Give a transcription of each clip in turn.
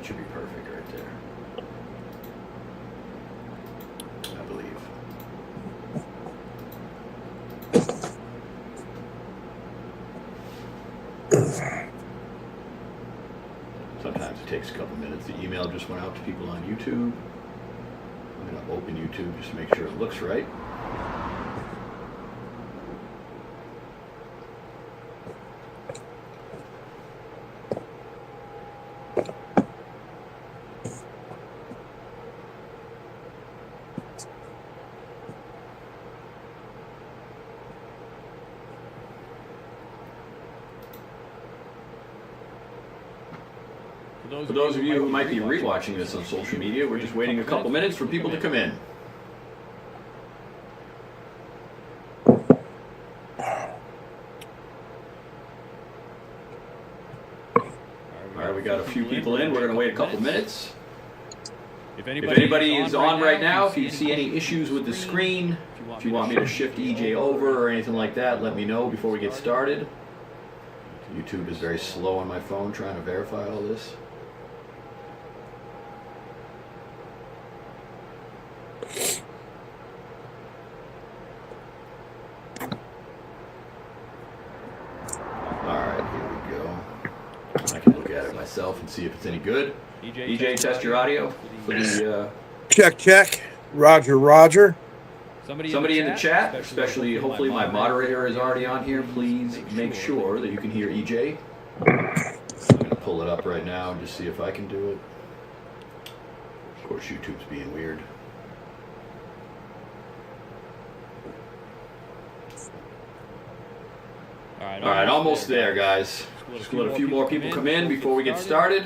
that should be perfect right there. I believe. Sometimes it takes a couple minutes. The email just went out to people on YouTube. I'm going to open YouTube just to make sure it looks right. For those of you who might be rewatching this on social media, we're just waiting a couple minutes for people to come in. All right, we got a few people in. We're going to wait a couple minutes. If anybody is on right now, if you see any issues with the screen, if you want me to shift EJ over or anything like that, let me know before we get started. YouTube is very slow on my phone trying to verify all this. And see if it's any good. EJ, test your audio for the check. Roger. Somebody in the chat, especially hopefully my moderator is already on here. Please make sure that you can hear EJ. I'm going to pull it up right now and just see if I can do it. Of course, YouTube's being weird. All right, almost there, guys. Just let a few more people come in before we get started.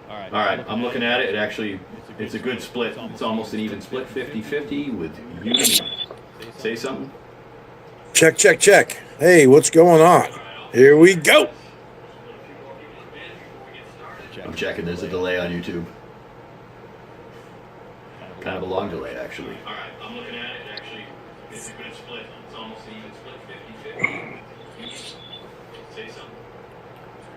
All right, I'm looking at it. It's a good split. It's almost an even split, 50-50 with you and me. Say something. Check. Hey, what's going on? Here we go. I'm checking. There's a delay on YouTube. Kind of a long delay, actually. All right, I'm looking at it. It's a good split. It's almost an even split, 50-50. Say something.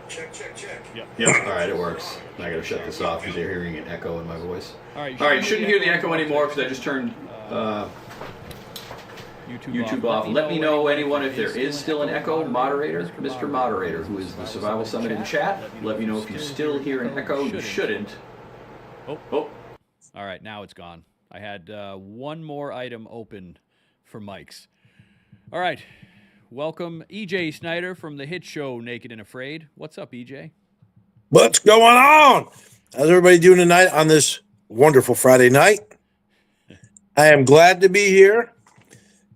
Check. Yep. All right, it works. I got to shut this off because you're hearing an echo in my voice. All right, you shouldn't hear the echo anymore because I just turned YouTube off. Let me know, anyone, if there is still an echo. Moderator, Mr. Moderator, who is the Survival Summit in chat. Let me know if you still hear an echo. You shouldn't. Oh. All right, now it's gone. I had one more item open for mics. All right. Welcome, EJ SNYDER from the hit show Naked and Afraid. What's up, EJ? What's going on? How's everybody doing tonight on this wonderful Friday night? I am glad to be here.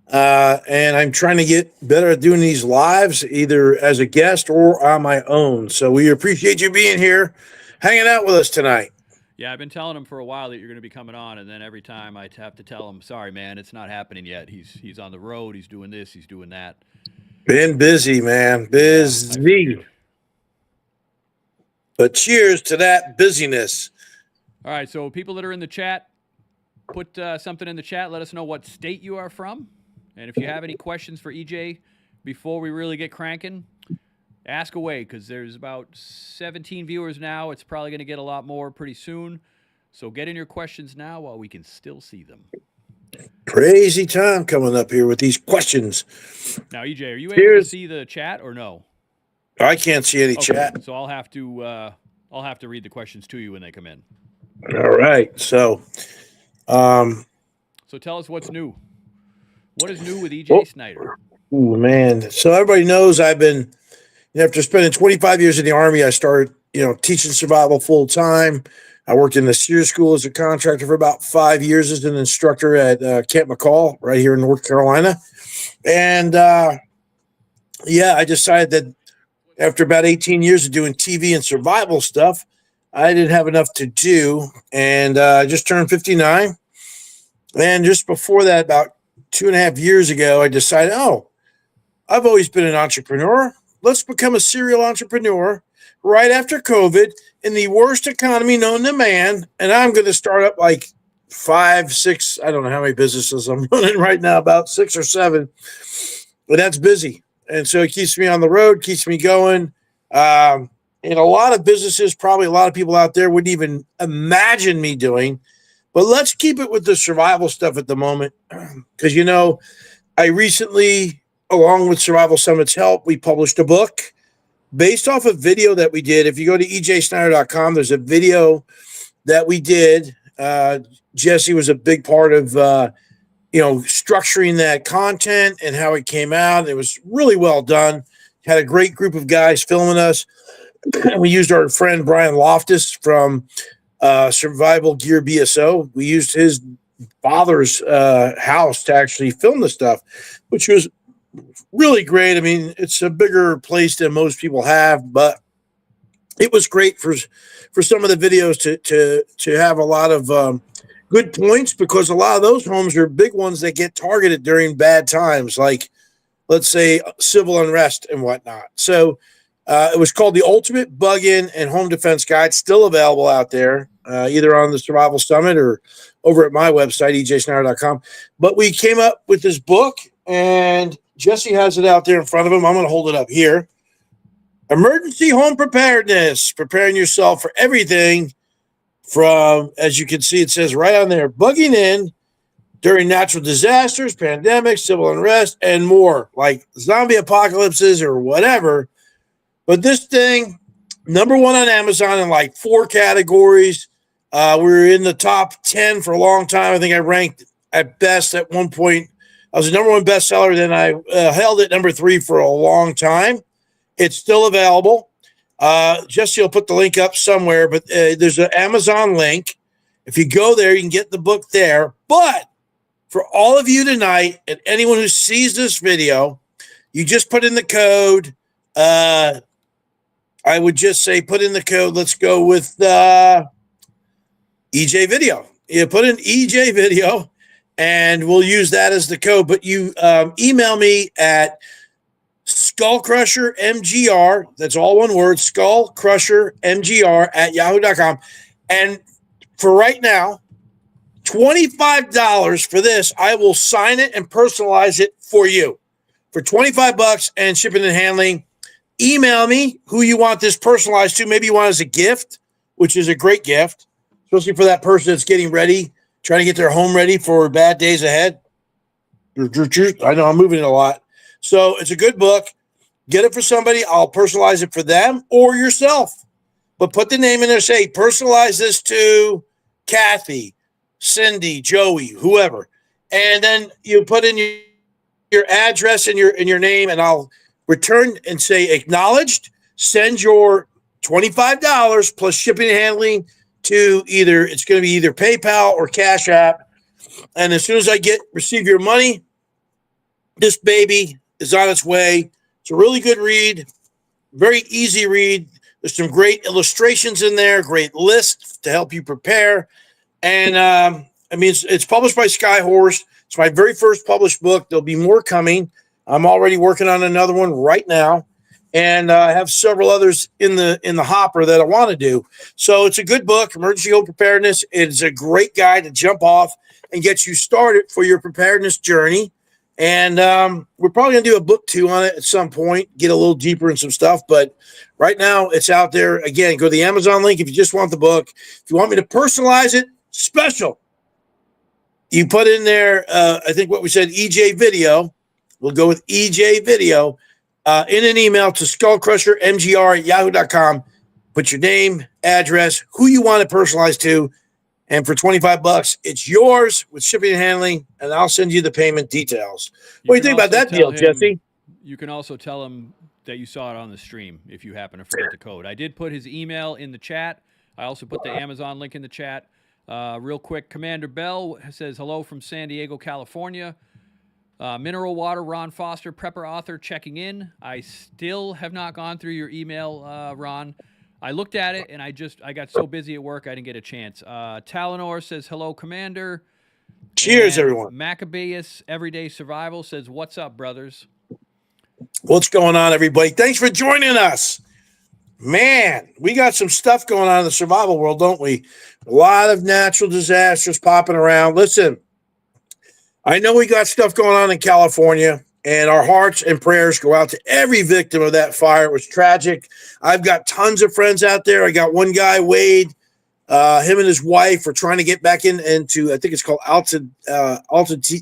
And I'm trying to get better at doing these lives, either as a guest or on my own. So we appreciate you being here, hanging out with us tonight. Yeah, I've been telling him for a while that you're going to be coming on, and then every time I have to tell him, sorry, man, it's not happening yet. He's on the road. He's doing this. He's doing that. Been busy, man. Busy. But cheers to that busyness. All right, so people that are in the chat, put something in the chat. Let us know what state you are from. And if you have any questions for EJ before we really get cranking, ask away, because there's about 17 viewers now. It's probably going to get a lot more pretty soon. So get in your questions now while we can still see them. Crazy time coming up here with these questions. Now, EJ, are you able to see the chat or no? I can't see any chat. So I'll have to read the questions to you when they come in. All right. So tell us what's new. What is new with EJ SNYDER? Oh, man. So everybody knows I've been, after spending 25 years in the Army, I started, teaching survival full time. I worked in the SEER school as a contractor for about 5 years as an instructor at Camp McCall right here in North Carolina. And, I decided that after about 18 years of doing TV and survival stuff, I didn't have enough to do. And I just turned 59. And just before that, about 2.5 years ago, I decided, I've always been an entrepreneur. Let's become a serial entrepreneur right after COVID in the worst economy known to man. And I'm going to start up like 5, 6, I don't know how many businesses I'm running right now, about 6 or 7. But that's busy. And so it keeps me on the road, keeps me going. And a lot of businesses, probably a lot of people out there wouldn't even imagine me doing. But let's keep it with the survival stuff at the moment. Because, I recently, along with Survival Summit's help, we published a book based off a video that we did. If you go to ejsnyder.com, there's a video that we did. Jesse was a big part of, structuring that content and how it came out. It was really well done. Had a great group of guys filming us. We used our friend Brian Loftus from Survival Gear BSO. We used his father's house to actually film the stuff, which was really great. I mean, it's a bigger place than most people have, but it was great for some of the videos to have a lot of good points, because a lot of those homes are big ones that get targeted during bad times, like, let's say, civil unrest and whatnot. So it was called the Ultimate Bug-In and Home Defense Guide, still available out there, either on the Survival Summit or over at my website, ejsnyder.com. But we came up with this book, and Jesse has it out there in front of him. I'm going to hold it up here. Emergency Home Preparedness, preparing yourself for everything from, as you can see, it says right on there, bugging in during natural disasters, pandemics, civil unrest, and more, like zombie apocalypses or whatever. But this thing, number one on Amazon in like 4 categories. We were in the top 10 for a long time. I think I ranked at best at one point. I was the number one bestseller. Then I held it number 3 for a long time. It's still available. Jesse will put the link up somewhere, but there's an Amazon link. If you go there, you can get the book there. But for all of you tonight and anyone who sees this video, you just put in the code. I would just say put in the code. Let's go with EJ Video. You put in EJ Video, and we'll use that as the code. But you email me at skullcrushermgr. That's all one word, skullcrushermgr@yahoo.com. And for right now, $25 for this. I will sign it and personalize it for you for $25 and shipping and handling. Email me who you want this personalized to. Maybe you want it as a gift, which is a great gift, especially for that person that's getting ready, trying to get their home ready for bad days ahead. I know I'm moving it a lot. So it's a good book. Get it for somebody. I'll personalize it for them or yourself. But put the name in there. Say, personalize this to Kathy, Cindy, Joey, whoever. And then you put in your address and your name, and I'll return and say acknowledged. Send your $25 plus shipping and handling to it's going to be either PayPal or Cash App. And as soon as I receive your money, this baby is on its way. It's a really good read, very easy read. There's some great illustrations in there, great lists to help you prepare. And it's published by Skyhorse. It's my very first published book. There'll be more coming. I'm already working on another one right now, and I have several others in the hopper that I want to do. So it's a good book, Emergency Home Preparedness. It's a great guide to jump off and get you started for your preparedness journey. And we're probably going to do a book 2 on it at some point, get a little deeper in some stuff. But right now it's out there. Again, go to the Amazon link if you just want the book. If you want me to personalize it, special. You put in there, I think what we said, EJ Video. We'll go with EJ Video in an email to skullcrushermgr@yahoo.com. Put your name, address, who you want it personalized to. And for $25, it's yours with shipping and handling, and I'll send you the payment details. What do you think about that deal, Jesse? You can also tell him that you saw it on the stream if you happen to forget the code. I did put his email in the chat. I also put the Amazon link in the chat. Real quick, Commander Bell says, hello from San Diego, California. Mineral Water, Ron Foster, Prepper Author, checking in. I still have not gone through your email, Ron. I looked at it, and I got so busy at work, I didn't get a chance. Talinor says, hello, Commander. Cheers, and everyone. Maccabeus Everyday Survival says, what's up, brothers? What's going on, everybody? Thanks for joining us. Man, we got some stuff going on in the survival world, don't we? A lot of natural disasters popping around. Listen, I know we got stuff going on in California. And our hearts and prayers go out to every victim of that fire. It was tragic. I've got tons of friends out there. I got one guy, Wade. Him and his wife are trying to get back into I think it's called Altadena.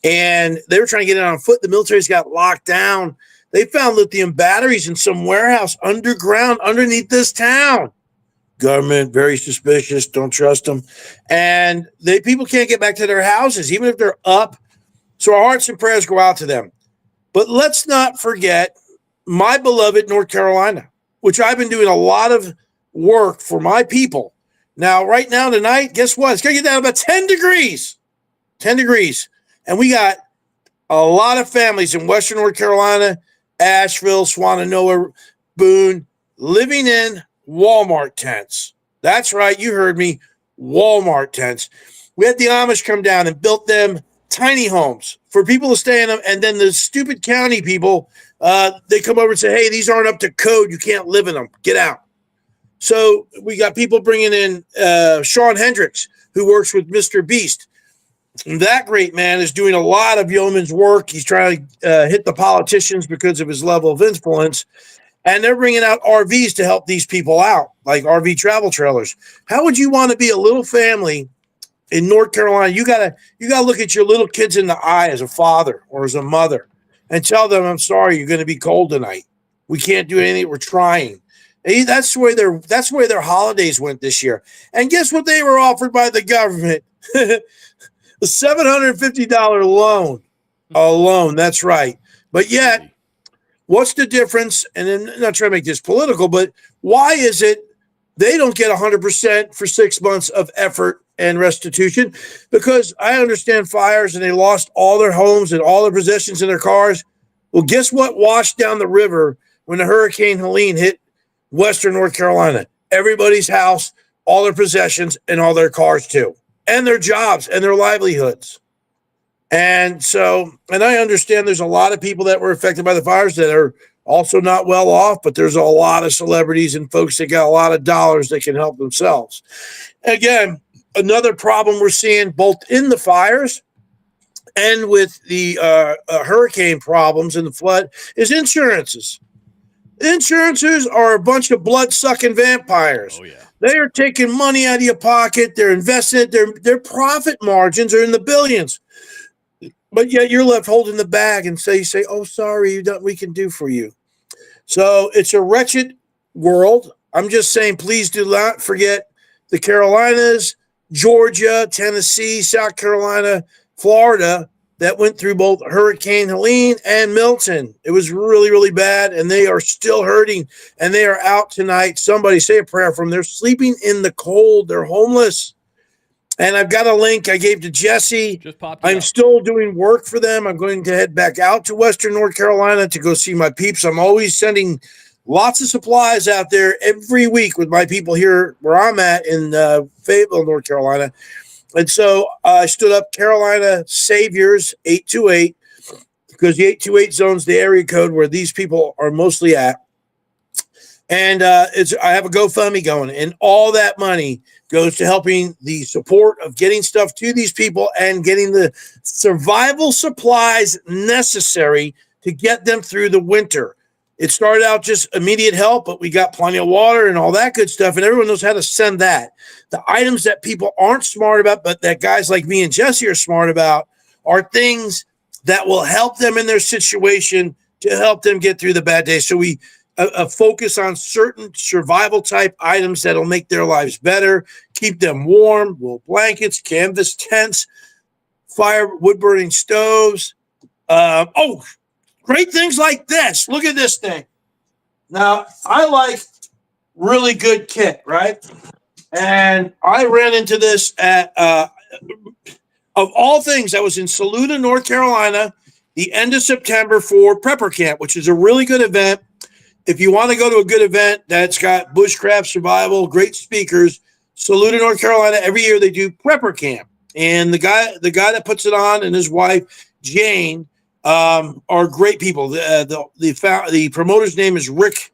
And they were trying to get it on foot. The military's got locked down. They found lithium batteries in some warehouse underground underneath this town. Government, very suspicious. Don't trust them. And people can't get back to their houses, even if they're up. So our hearts and prayers go out to them. But let's not forget my beloved North Carolina, which I've been doing a lot of work for my people. Now, right now, tonight, guess what? It's going to get down about 10 degrees. 10 degrees. And we got a lot of families in Western North Carolina, Asheville, Swannanoa, Boone, living in Walmart tents. That's right. You heard me. Walmart tents. We had the Amish come down and built them tiny homes for people to stay in them. And then the stupid county people, they come over and say, hey, these aren't up to code. You can't live in them. Get out. So we got people bringing in Sean Hendricks, who works with Mr. Beast. And that great man is doing a lot of yeoman's work. He's trying to hit the politicians because of his level of influence. And they're bringing out RVs to help these people out, like RV travel trailers. How would you want to be a little family in North Carolina? You gotta look at your little kids in the eye as a father or as a mother and tell them, I'm sorry, you're going to be cold tonight. We can't do anything. We're trying. And that's where their holidays went this year. And guess what they were offered by the government? A $750 loan. A loan, that's right. But yet, what's the difference? And then I'm not trying to make this political, but why is it they don't get 100% for 6 months of effort and restitution? Because I understand fires and they lost all their homes and all their possessions in their cars. Well, guess what washed down the river when the Hurricane Helene hit Western North Carolina? Everybody's house, all their possessions, and all their cars too, and their jobs and their livelihoods. And so, and I understand there's a lot of people that were affected by the fires that are also not well off, but there's a lot of celebrities and folks that got a lot of dollars that can help themselves. Again, another problem we're seeing both in the fires and with the hurricane problems and the flood is insurances. Insurances are a bunch of blood-sucking vampires. Oh, yeah. They are taking money out of your pocket. They're investing it. Their profit margins are in the billions. But yet you're left holding the bag and you say, oh, sorry, we can do for you. So it's a wretched world. I'm just saying, please do not forget the Carolinas, Georgia, Tennessee, South Carolina, Florida, that went through both Hurricane Helene and Milton. It was really, really bad, and they are still hurting, and they are out tonight. Somebody say a prayer for them. They're sleeping in the cold. They're homeless. And I've got a link I gave to Jesse. I'm still doing work for them. I'm going to head back out to Western North Carolina to go see my peeps. I'm always sending lots of supplies out there every week with my people here where I'm at in Fayetteville, North Carolina. And so I stood up Carolina Saviors 828 because the 828 zone's the area code where these people are mostly at. And I have a GoFundMe going, and all that money goes to helping the support of getting stuff to these people and getting the survival supplies necessary to get them through the winter. It started out just immediate help, but we got plenty of water and all that good stuff, and everyone knows how to send that. The items that people aren't smart about, but that guys like me and Jesse are smart about, are things that will help them in their situation to help them get through the bad days. So we focus on certain survival type items that'll make their lives better, keep them warm, wool blankets, canvas tents, wood burning stoves. Great things like this. Look at this thing. Now, I like really good kit, right? And I ran into this at, of all things, I was in Saluda, North Carolina, the end of September for Prepper Camp, which is a really good event. If you want to go to a good event that's got bushcraft survival, great speakers, Saluda, North Carolina, every year they do Prepper Camp. And the guy that puts it on and his wife, Jane, are great people. The promoter's name is Rick,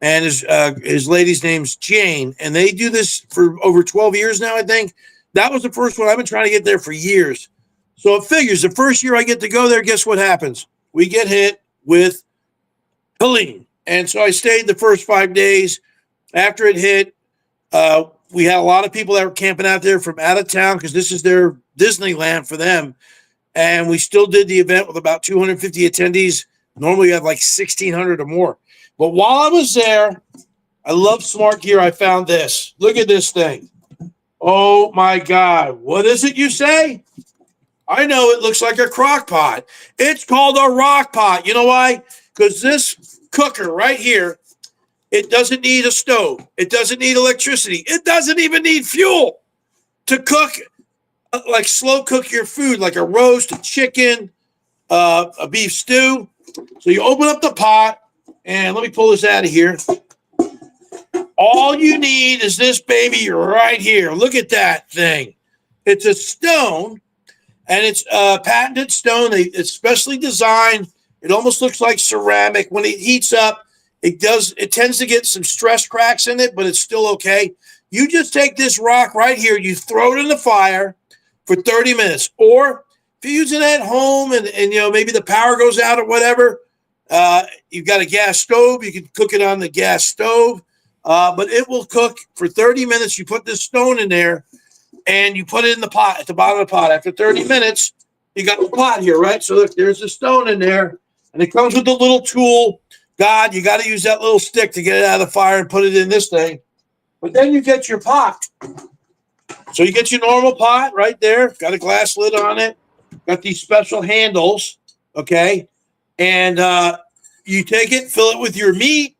and his lady's name's Jane. And they do this for over 12 years now, I think. That was the first one. I've been trying to get there for years. So it figures the first year I get to go there, guess what happens? We get hit with Helene. And so I stayed the first 5 days. After it hit, we had a lot of people that were camping out there from out of town because this is their Disneyland for them. And we still did the event with about 250 attendees. Normally you have like 1,600 or more. But while I was there, I love smart gear. I found this. Look at this thing. Oh my God. What is it you say? I know it looks like a crock pot. It's called a rock pot. You know why? Because this cooker right here, it doesn't need a stove. It doesn't need electricity. It doesn't even need fuel to cook, like slow cook your food, like a roast, a chicken, a beef stew. So you open up the pot, and let me pull this out of here. All you need is this baby right here. Look at that thing. It's a stone, and it's a patented stone. It's specially designed. It almost looks like ceramic. When it heats up, it tends to get some stress cracks in it, but it's still okay. You just take this rock right here, you throw it in the fire for 30 minutes. Or if you're using it at home and maybe the power goes out or whatever, you've got a gas stove, you can cook it on the gas stove. But it will cook for 30 minutes. You put this stone in there and you put it in the pot, at the bottom of the pot. After 30 minutes, you got the pot here, right? So look, there's the stone in there, and it comes with a little tool. God, you got to use that little stick to get it out of the fire and put it in this thing. But then you get your pot. So you get your normal pot right there. Got a glass lid on it. Got these special handles, okay? And you take it, fill it with your meat.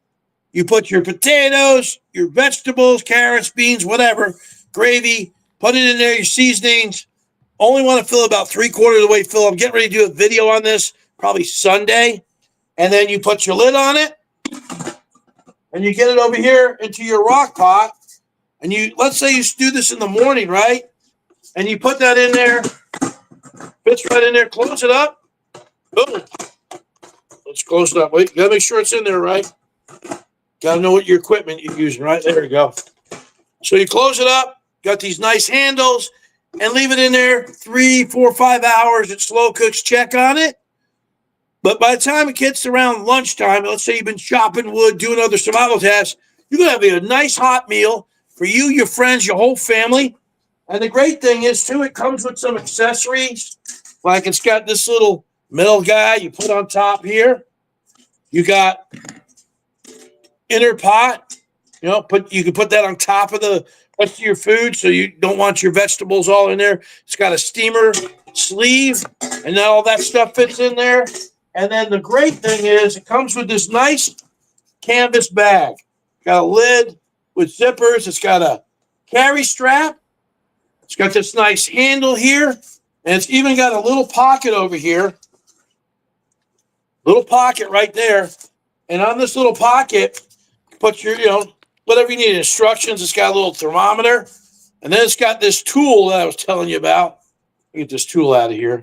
You put your potatoes, your vegetables, carrots, beans, whatever, gravy, put it in there, your seasonings. Only want to fill about 3/4 of the way fill. I'm getting ready to do a video on this, probably Sunday. And then you put your lid on it, and you get it over here into your rock pot. And let's say you stew this in the morning, right? And you put that in there, fits right in there, close it up. Boom. Let's close it up. Wait, you got to make sure it's in there, right? Got to know what your equipment you're using, right? There you go. So you close it up, got these nice handles, and leave it in there 3, 4, 5 hours. It slow cooks, check on it. But by the time it gets around lunchtime, let's say you've been chopping wood, doing other survival tasks, you're going to have a nice hot meal for you, your friends, your whole family. And the great thing is, too, it comes with some accessories. Like it's got this little metal guy you put on top here. You got inner pot. You can put that on top of the rest of your food so you don't want your vegetables all in there. It's got a steamer sleeve, and then all that stuff fits in there. And then the great thing is it comes with this nice canvas bag. Got a lid with zippers. It's got a carry strap. It's got this nice handle here. And it's even got a little pocket over here. Little pocket right there. And on this little pocket, put your, whatever you need, instructions. It's got a little thermometer. And then it's got this tool that I was telling you about. Let me get this tool out of here.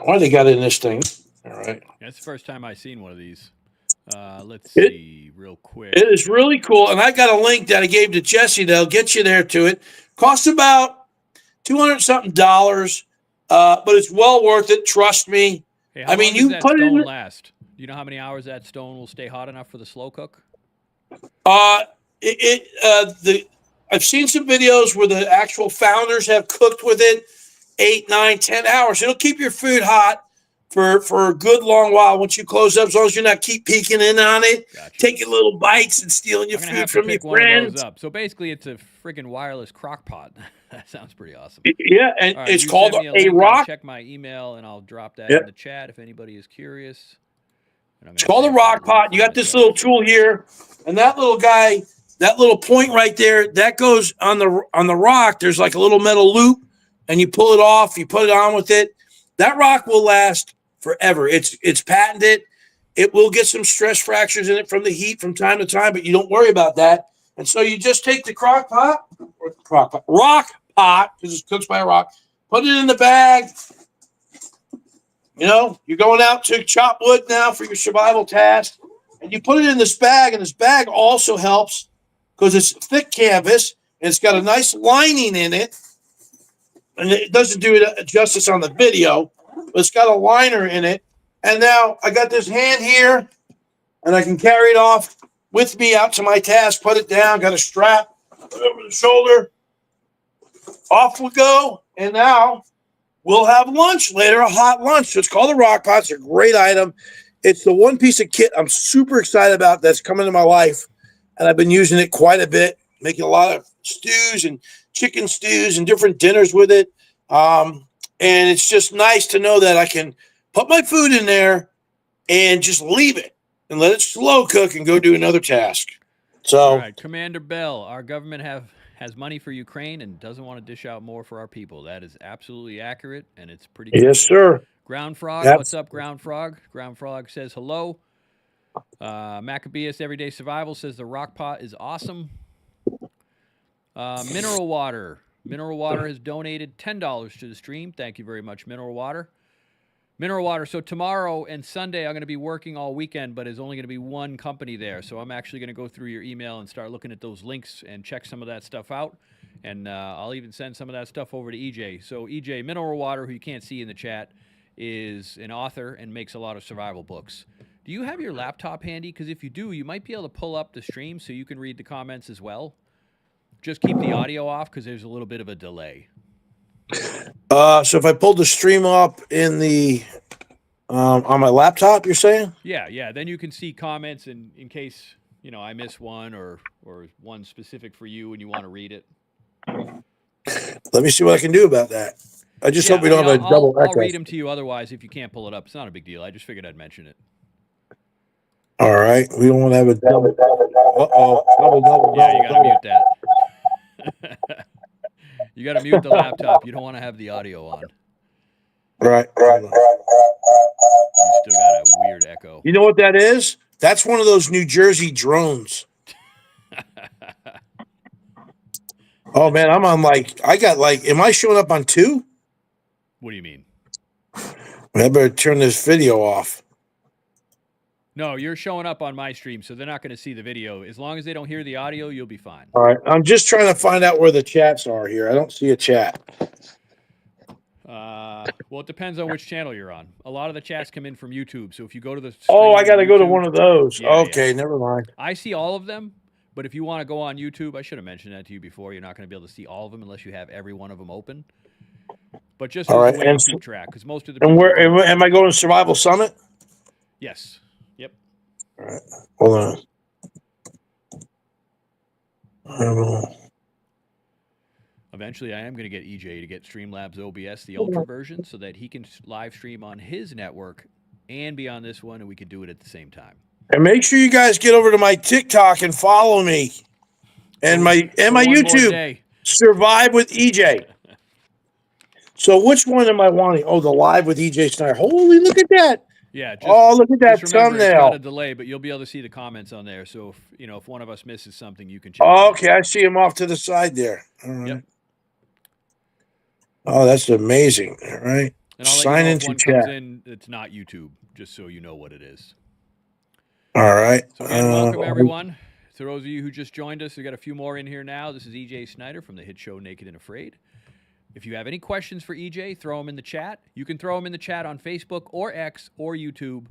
Why they got it in this thing? All right. That's the first time I've seen one of these. Let's see real quick. It is really cool. And I got a link that I gave to Jesse that'll get you there to it. Costs about $200-something, but it's well worth it. Trust me. Hey, I mean, you put it in. Last? Do you know how many hours that stone will stay hot enough for the slow cook? I've seen some videos where the actual founders have cooked with it 8, 9, 10 hours. It'll keep your food hot for a good long while once you close up, as long as you're not keep peeking in on it, Gotcha. Taking little bites and stealing your food from your friends. So basically, it's a freaking wireless crock pot. That sounds pretty awesome. Yeah, and right, it's called a rock. Check my email, and I'll drop that in the chat if anybody is curious. It's called a rock pot. You got this little tool here, and that little guy, that little point right there, that goes on the rock. There's like a little metal loop, and you pull it off. You put it on with it. That rock will last forever. It's patented. It will get some stress fractures in it from the heat from time to time, but you don't worry about that. And so you just take the rock pot, because it's cooked by a rock, put it in the bag. You're going out to chop wood now for your survival task, and you put it in this bag, and this bag also helps because it's thick canvas, and it's got a nice lining in it. and it doesn't do it justice on the video, but it's got a liner in it. And now I got this hand here, and I can carry it off with me out to my task, put it down, got a strap, put it over the shoulder. Off we go. And now we'll have lunch later, a hot lunch. So it's called the rockpot. It's a great item. It's the one piece of kit I'm super excited about that's come into my life. And I've been using it quite a bit, making a lot of stews and chicken stews and different dinners with it. And it's just nice to know that I can put my food in there and just leave it and let it slow cook and go do another task. So, all right, Commander Bell, our government has money for Ukraine and doesn't want to dish out more for our people. That is absolutely accurate, and it's pretty good. Yes, sir. Ground Frog, what's up, Ground Frog? Ground Frog says hello. Maccabeus Everyday Survival says the rock pot is awesome. Mineral Water. Mineral Water has donated $10 to the stream. Thank you very much, Mineral Water. Mineral Water. So tomorrow and Sunday, I'm going to be working all weekend, but there's only going to be one company there. So I'm actually going to go through your email and start looking at those links and check some of that stuff out. And I'll even send some of that stuff over to EJ. So EJ, Mineral Water, who you can't see in the chat, is an author and makes a lot of survival books. Do you have your laptop handy? Because if you do, you might be able to pull up the stream so you can read the comments as well. Just keep the audio off because there's a little bit of a delay. So if I pulled the stream up in the on my laptop, you're saying? Yeah. Then you can see comments in case, I miss one or one specific for you and you want to read it. Let me see what I can do about that. I just hope we don't have a double echo. I'll read them to you otherwise if you can't pull it up. It's not a big deal. I just figured I'd mention it. All right. We don't want to have a double. Double. Yeah, you got to mute that. You got to mute the laptop. You don't want to have the audio on. Right. You still got a weird echo. You know what that is? That's one of those New Jersey drones. Oh, man, I'm on am I showing up on 2? What do you mean? I better turn this video off. No, you're showing up on my stream, so they're not going to see the video. As long as they don't hear the audio, you'll be fine. All right. I'm just trying to find out where the chats are here. I don't see a chat. Well, it depends on which channel you're on. A lot of the chats come in from YouTube, so if you go to the I got to go to one of those. Yeah, okay, never mind. I see all of them, but if you want to go on YouTube, I should have mentioned that to you before. You're not going to be able to see all of them unless you have every one of them open. But just all right, way to keep track, because most of the and where am I going to Survival Summit? Yes. Yep. All right. Hold on. Eventually, I am going to get EJ to get Streamlabs OBS, the Ultra version, so that he can live stream on his network and be on this one, and we could do it at the same time. And make sure you guys get over to my TikTok and follow me, and my YouTube. Survive with EJ. So which one am I wanting? Oh, the live with EJ SNYDER. Holy, look at that. Yeah. Look at that thumbnail. It's got a delay, but you'll be able to see the comments on there. So if one of us misses something, you can check. Okay, I see him off to the side there. All right. Yep. Oh, that's amazing. All right. And I'll sign let you know into if one chat. Comes in, it's not YouTube, just so you know what it is. All right. So again, welcome everyone. To those of you who just joined us, we got a few more in here now. This is EJ SNYDER from the hit show Naked and Afraid. If you have any questions for EJ, throw them in the chat. You can throw them in the chat on Facebook or X or YouTube,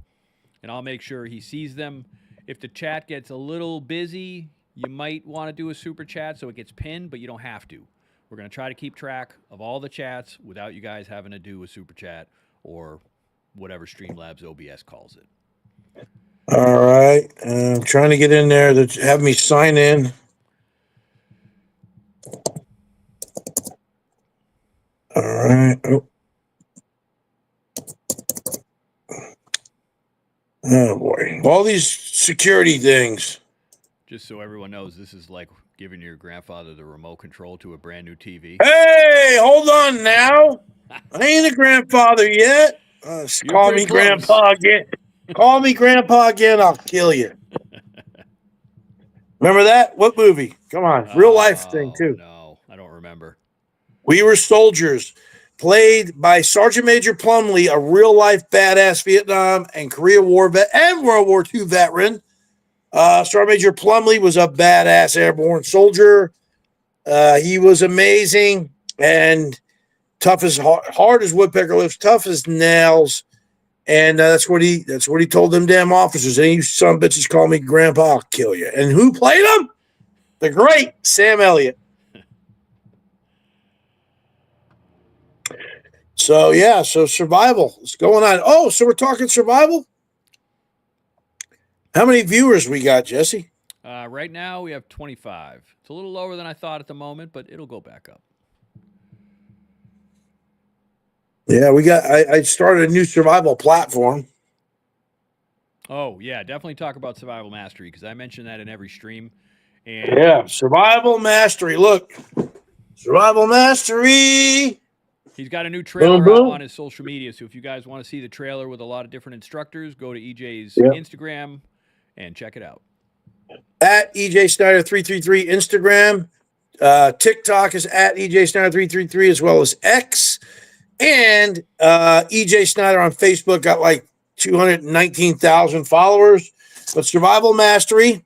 and I'll make sure he sees them. If the chat gets a little busy, you might want to do a super chat so it gets pinned, but you don't have to. We're going to try to keep track of all the chats without you guys having to do a super chat or whatever Streamlabs OBS calls it. All right. I'm trying to get in there to have me sign in. All right. Oh, boy. All these security things. Just so everyone knows, this is like giving your grandfather the remote control to a brand new TV. Hey, hold on now. I ain't a grandfather yet. Call me grandpa again. Call me grandpa again. I'll kill you. Remember that? What movie? Come on. Real life thing, too. No, I don't remember. We Were Soldiers, played by Sergeant Major Plumley, a real-life badass Vietnam and Korea War vet and World War II veteran. Sergeant Major Plumley was a badass airborne soldier. He was amazing. And tough as hard as woodpecker lips, tough as nails. And that's what he told them damn officers. Any son of bitches call me grandpa, I'll kill you. And who played him? The great Sam Elliott. So yeah, so survival is going on. Oh, so we're talking survival? How many viewers we got, Jesse? Right now we have 25. It's a little lower than I thought at the moment, but it'll go back up. Yeah, we got. I started a new survival platform. Oh yeah, definitely talk about survival mastery because I mention that in every stream. And yeah, survival mastery. Look, survival mastery. He's got a new trailer out on his social media. So if you guys want to see the trailer with a lot of different instructors, go to EJ's Instagram and check it out. At EJ Snyder 333 Instagram. TikTok is at EJ Snyder 333 as well as X. And EJ Snyder on Facebook got like 219,000 followers. But Survival Mastery,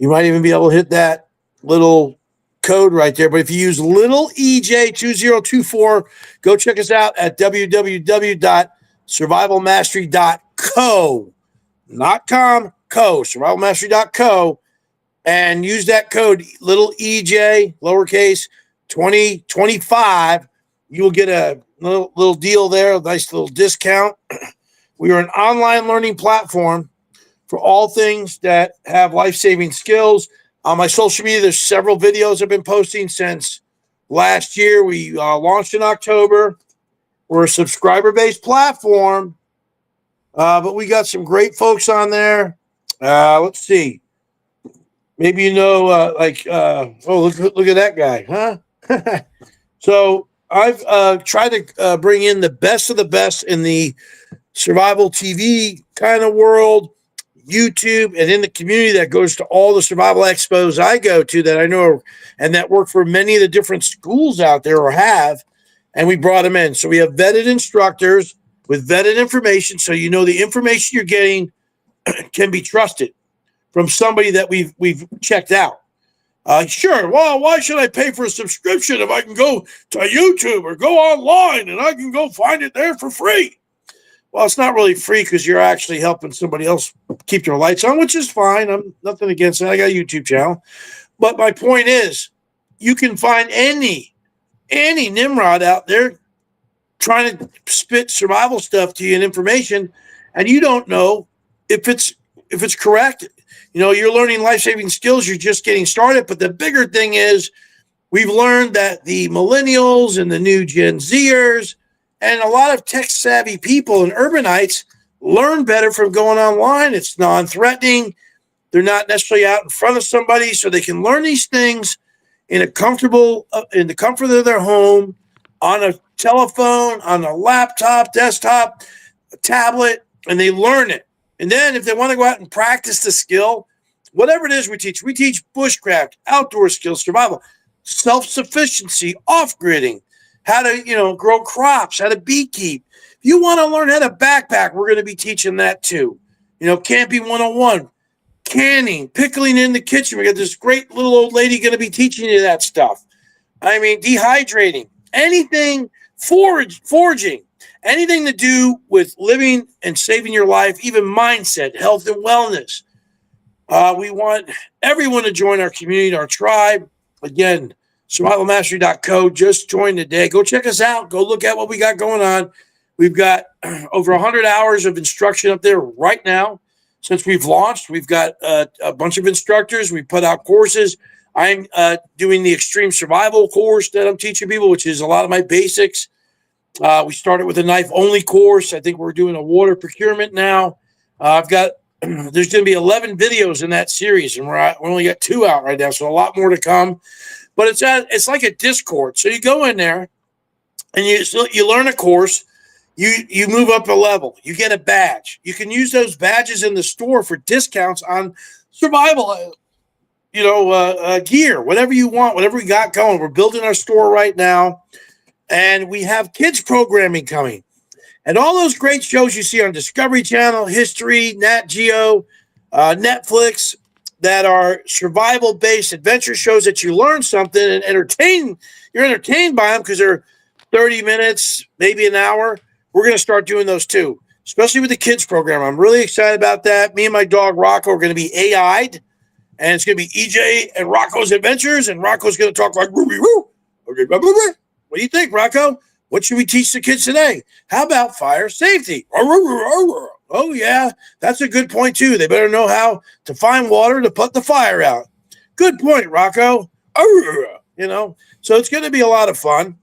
you might even be able to hit that little code right there. But if you use little EJ2024, go check us out at www.survivalmastery.co. Not com, co, survivalmastery.co. And use that code little EJ, lowercase, 2025. You will get a little deal there, a nice little discount. We are an online learning platform for all things that have life-saving skills. On my social media, there's several videos I've been posting since last year. We launched in October. We're a subscriber-based platform, but we got some great folks on there. Let's see. Maybe you know, look at that guy, huh? So I've tried to bring in the best of the best in the survival TV kind of world, YouTube, and in the community that goes to all the survival expos I go to that I know and that work for many of the different schools out there or have, and we brought them in. So we have vetted instructors with vetted information, so you know the information you're getting can be trusted from somebody that we've checked out. Sure. Well, why should I pay for a subscription if I can go to YouTube or go online and I can go find it there for free? Well, it's not really free because you're actually helping somebody else keep their lights on, which is fine. I'm nothing against that. I got a YouTube channel. But my point is, you can find any Nimrod out there trying to spit survival stuff to you and information, and you don't know if it's correct. You know, you're learning life-saving skills. You're just getting started. But the bigger thing is we've learned that the millennials and the new Gen Zers and a lot of tech-savvy people and urbanites learn better from going online. It's non-threatening. They're not necessarily out in front of somebody, so they can learn these things in the comfort of their home, on a telephone, on a laptop, desktop, a tablet, and they learn it. And then if they want to go out and practice the skill, whatever it is we teach bushcraft, outdoor skills, survival, self-sufficiency, off-gridding, how to, grow crops, how to beekeep. If you want to learn how to backpack, we're going to be teaching that too. Camping 101, canning, pickling in the kitchen. We got this great little old lady going to be teaching you that stuff. I mean, dehydrating, anything, foraging. Anything to do with living and saving your life, even mindset, health, and wellness. We want everyone to join our community, our tribe. Again, survivalmastery.co. Just join today. Go check us out. Go look at what we got going on. We've got over 100 hours of instruction up there right now since we've launched. We've got a bunch of instructors. We put out courses. I'm doing the extreme survival course that I'm teaching people, which is a lot of my basics. We started with a knife-only course. I think we're doing a water procurement now. There's going to be 11 videos in that series, and we only got 2 out right now, so a lot more to come. But it's like a Discord. So you go in there, and you learn a course. You move up a level. You get a badge. You can use those badges in the store for discounts on survival gear, whatever you want, whatever we got going. We're building our store right now. And we have kids programming coming. And all those great shows you see on Discovery Channel, History, Nat Geo, Netflix, that are survival-based adventure shows that you learn something and you're entertained by them because they're 30 minutes, maybe an hour. We're going to start doing those too, especially with the kids program. I'm really excited about that. Me and my dog Rocco are going to be AI'd, and it's going to be EJ and Rocco's adventures, and Rocco's going to talk like, woo, woo. Okay, what do you think, Rocco? What should we teach the kids today? How about fire safety? Oh, yeah, that's a good point, too. They better know how to find water to put the fire out. Good point, Rocco. So it's going to be a lot of fun.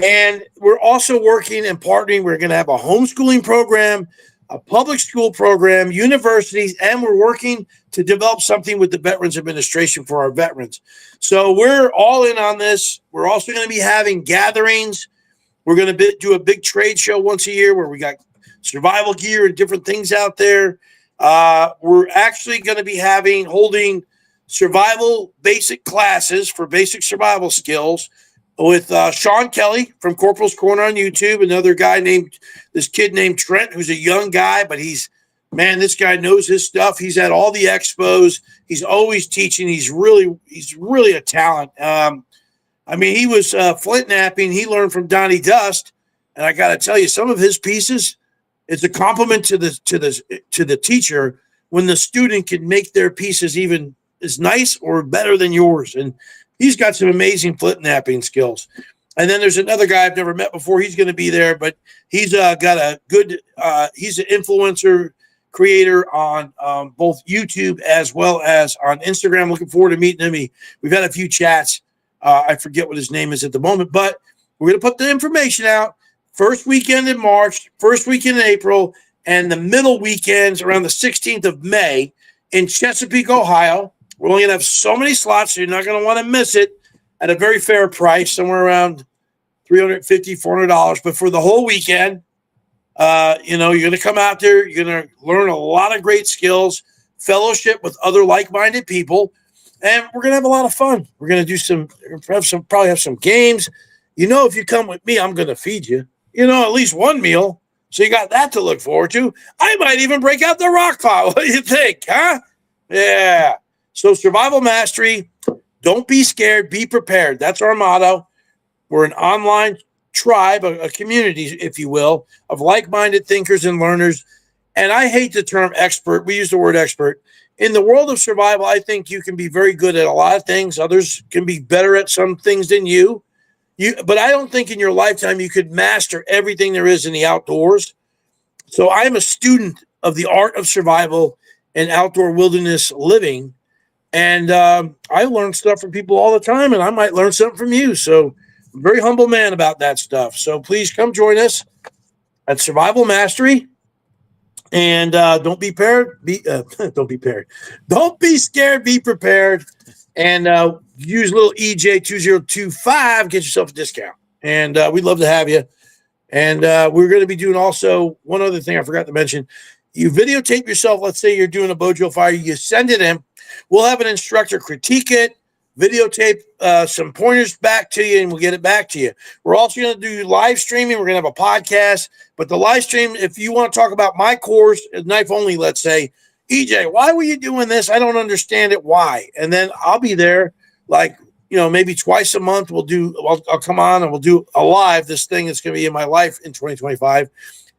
And we're also working and partnering. We're going to have a homeschooling program, a public school program, universities, and we're working to develop something with the Veterans Administration for our veterans. So we're all in on this. We're also going to be having gatherings. We're going to do a big trade show once a year where we got survival gear and different things out there. We're actually going to be holding survival basic classes for basic survival skills with Sean Kelly from Corporal's Corner on YouTube, another guy this kid named Trent, who's a young guy, but this guy knows his stuff. He's at all the expos. He's always teaching. He's really a talent. He was flint napping. He learned from Donnie Dust, and I got to tell you, some of his pieces, it's a compliment to the teacher when the student can make their pieces even as nice or better than yours. And he's got some amazing flint napping skills. And then there's another guy I've never met before. He's going to be there, but he's got a good. He's an influencer creator on both YouTube as well as on Instagram. Looking forward to meeting him. We've had a few chats. I forget what his name is at the moment, but we're going to put the information out. First weekend in March, first weekend in April, and the middle weekends around the 16th of May in Chesapeake, Ohio. We're only going to have so many slots, so you're not going to want to miss it at a very fair price, somewhere around $350, $400. But for the whole weekend, you're going to come out there. You're going to learn a lot of great skills, fellowship with other like-minded people, and we're going to have a lot of fun. We're going to do probably have some games. If you come with me, I'm going to feed you, at least one meal. So you got that to look forward to. I might even break out the rock pot. What do you think, huh? Yeah. So survival mastery, don't be scared, be prepared. That's our motto. We're an online tribe, a community, if you will, of like-minded thinkers and learners. And I hate the term expert. We use the word expert. In the world of survival, I think you can be very good at a lot of things. Others can be better at some things than you. But I don't think in your lifetime you could master everything there is in the outdoors. So I'm a student of the art of survival and outdoor wilderness living. And I learn stuff from people all the time, and I might learn something from you. So I'm a very humble man about that stuff. So please come join us at Survival Mastery. And don't be paired. Don't be paired. Don't be scared. Be prepared. And use little EJ2025. Get yourself a discount. And we'd love to have you. And we're going to be doing also one other thing I forgot to mention. You videotape yourself. Let's say you're doing a bow drill fire. You send it in. We'll have an instructor critique it, videotape some pointers back to you, and we'll get it back to you. We're also going to do live streaming. We're going to have a podcast. But the live stream, if you want to talk about my course, knife only, let's say, EJ, why were you doing this? I don't understand it. Why? And then I'll be there maybe twice a month. I'll come on and we'll do a live, this thing that's going to be in my life in 2025.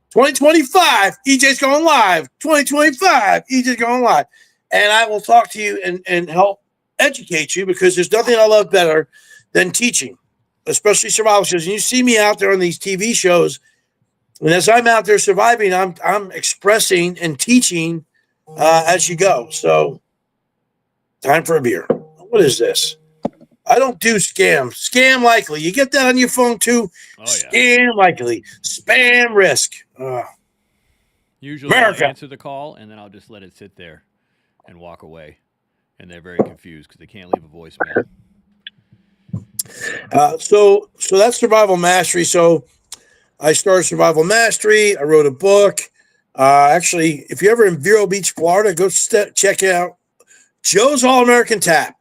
2025, EJ's going live. 2025, EJ's going live. And I will talk to you and help educate you, because there's nothing I love better than teaching, especially survival shows. And you see me out there on these TV shows, and as I'm out there surviving, I'm expressing and teaching as you go. So, time for a beer. What is this? I don't do scam. Scam likely. You get that on your phone too? Oh, yeah. Scam likely. Spam risk. Usually I'll answer the call, and then I'll just let it sit there and walk away. And they're very confused because they can't leave a voicemail. So that's Survival Mastery. So I started Survival Mastery. I wrote a book. Actually, if you're ever in Vero Beach, Florida, go check out Joe's All-American Tap.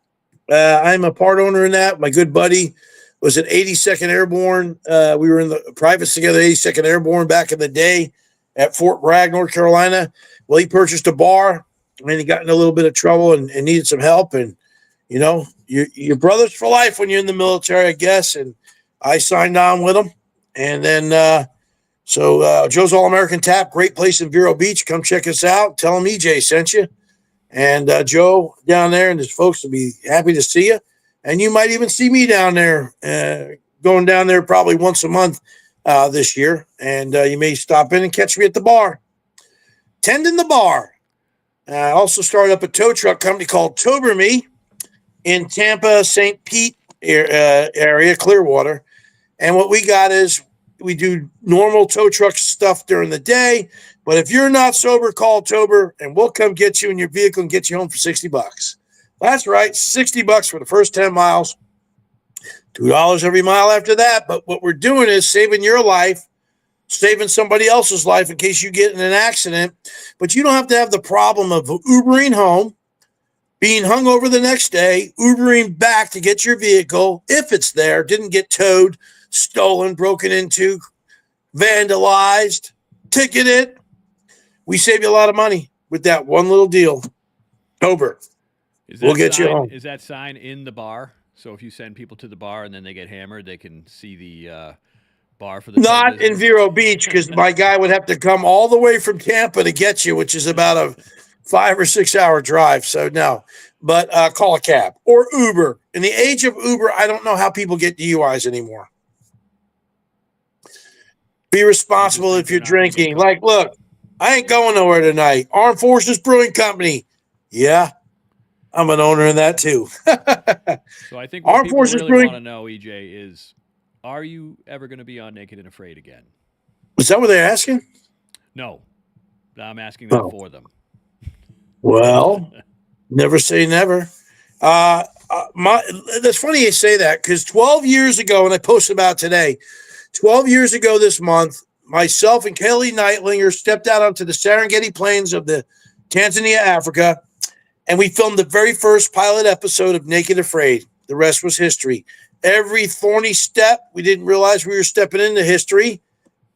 I'm a part owner in that. My good buddy was an 82nd Airborne. We were in the privates together, 82nd Airborne back in the day at Fort Bragg, North Carolina. Well, he purchased a bar, and he got in a little bit of trouble and needed some help. And, you know, you're brothers for life when you're in the military, I guess. And I signed on with him. And then, Joe's All-American Tap, great place in Vero Beach. Come check us out. Tell them EJ sent you. And Joe down there and his folks will be happy to see you. And you might even see me down there, going down there probably once a month this year. And you may stop in and catch me at the bar. Tending the bar. I also started up a tow truck company called Tober Me in Tampa, St. Pete area, Clearwater. And what we got is we do normal tow truck stuff during the day. But if you're not sober, call Tober and we'll come get you in your vehicle and get you home for $60. That's right, $60 for the first 10 miles, $2 every mile after that. But what we're doing is saving your life, saving somebody else's life in case you get in an accident. But you don't have to have the problem of Ubering home, being hungover the next day, Ubering back to get your vehicle, if it's there, didn't get towed, stolen, broken into, vandalized, ticketed. We save you a lot of money with that one little deal. Tober. We'll get you home. Is that sign in the bar? So if you send people to the bar and then they get hammered, they can see the bar for the Not in Vero Beach, because my guy would have to come all the way from Tampa to get you, which is about a 5 or 6 hour drive. So no, but call a cab or Uber. In the age of Uber, I don't know how people get DUIs anymore. Be responsible if you're drinking. Like, look, I ain't going nowhere tonight. Armed Forces Brewing Company. Yeah, I'm an owner in that too. So I think what people really want to know, EJ, is are you ever going to be on Naked and Afraid again? Is that what they're asking? No, I'm asking that for them. Well, never say never. That's funny you say that, because 12 years ago, and I posted about today, 12 years ago this month, myself and Kelly Nightlinger stepped out onto the Serengeti plains of the Tanzania, Africa, and we filmed the very first pilot episode of Naked Afraid. The rest was history. Every thorny step, we didn't realize we were stepping into history,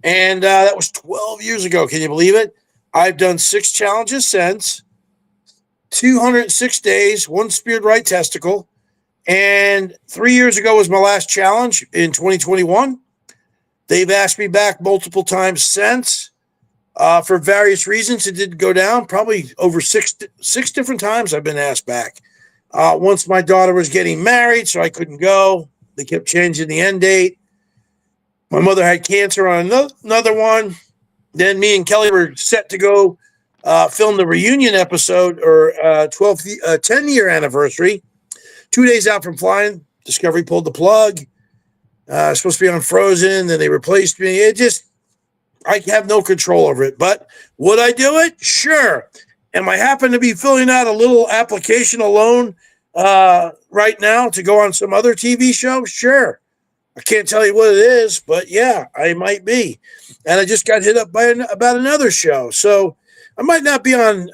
and that was 12 years ago. Can you believe it? I've done 6 challenges since, 206 days, 1 speared right testicle, and 3 years ago was my last challenge in 2021. They've asked me back multiple times since for various reasons. It didn't go down. Probably over six different times I've been asked back. Once my daughter was getting married, so I couldn't go. They kept changing the end date. My mother had cancer on another one. Then me and Kelly were set to go film the reunion episode or 10-year anniversary. 2 days out from flying, Discovery pulled the plug. Supposed to be on Frozen, then they replaced me. I have no control over it. But would I do it? Sure. Am I happen to be filling out a little application alone right now to go on some other TV show? Sure. I can't tell you what it is, but yeah, I might be. And I just got hit up by about another show. So I might not be on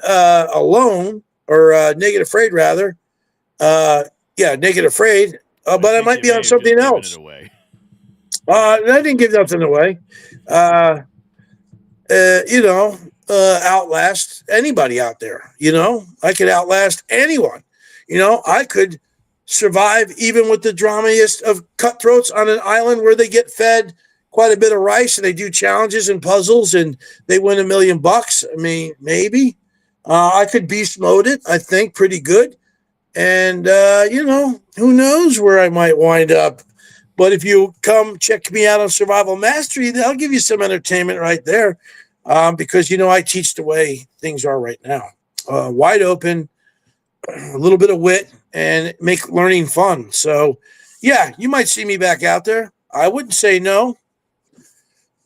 Alone or Naked Afraid, rather. Naked Afraid. But I might be on something else. I didn't give nothing away. Outlast anybody out there. I could outlast anyone. I could survive even with the dramiest of cutthroats on an island where they get fed quite a bit of rice and they do challenges and puzzles and they win $1 million. I mean, maybe. I could beast mode it, I think, pretty good. And, who knows where I might wind up. But if you come check me out on Survival Mastery, I'll give you some entertainment right there because, I teach the way things are right now. Wide open, a little bit of wit, and make learning fun. So, yeah, you might see me back out there. I wouldn't say no.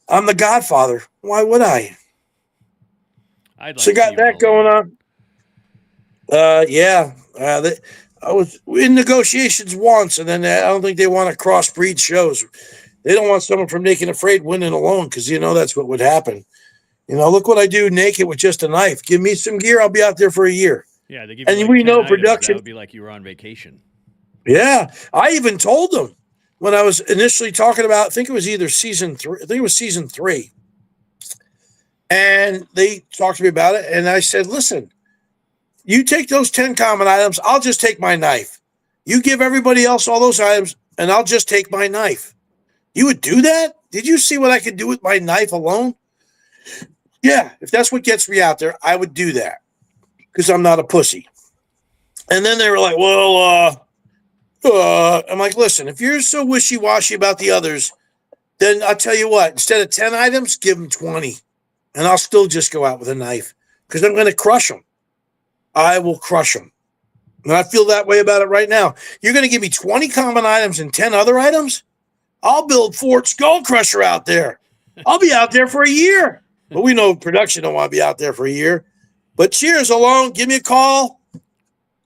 I'm the Godfather. Why would I? So got that going on. I was in negotiations once, and then I don't think they want to crossbreed shows. They don't want someone from Naked Afraid winning alone because, that's what would happen. Look what I do naked with just a knife. Give me some gear, I'll be out there for a year. Yeah, they give you we know production. That would be like you were on vacation. Yeah, I even told them when I was initially talking about, I think it was either season 3. I think it was season 3. And they talked to me about it, and I said, listen, you take those 10 common items, I'll just take my knife. You give everybody else all those items, and I'll just take my knife. You would do that? Did you see what I could do with my knife alone? Yeah, if that's what gets me out there, I would do that because I'm not a pussy. And then they were like, well, I'm like, listen, if you're so wishy-washy about the others, then I'll tell you what, instead of 10 items, give them 20. And I'll still just go out with a knife because I'm going to crush them. I will crush them. And I feel that way about it right now. You're going to give me 20 common items and 10 other items? I'll build Fort Skull Crusher out there. I'll be out there for a year. But we know production don't want to be out there for a year. But cheers along. Give me a call.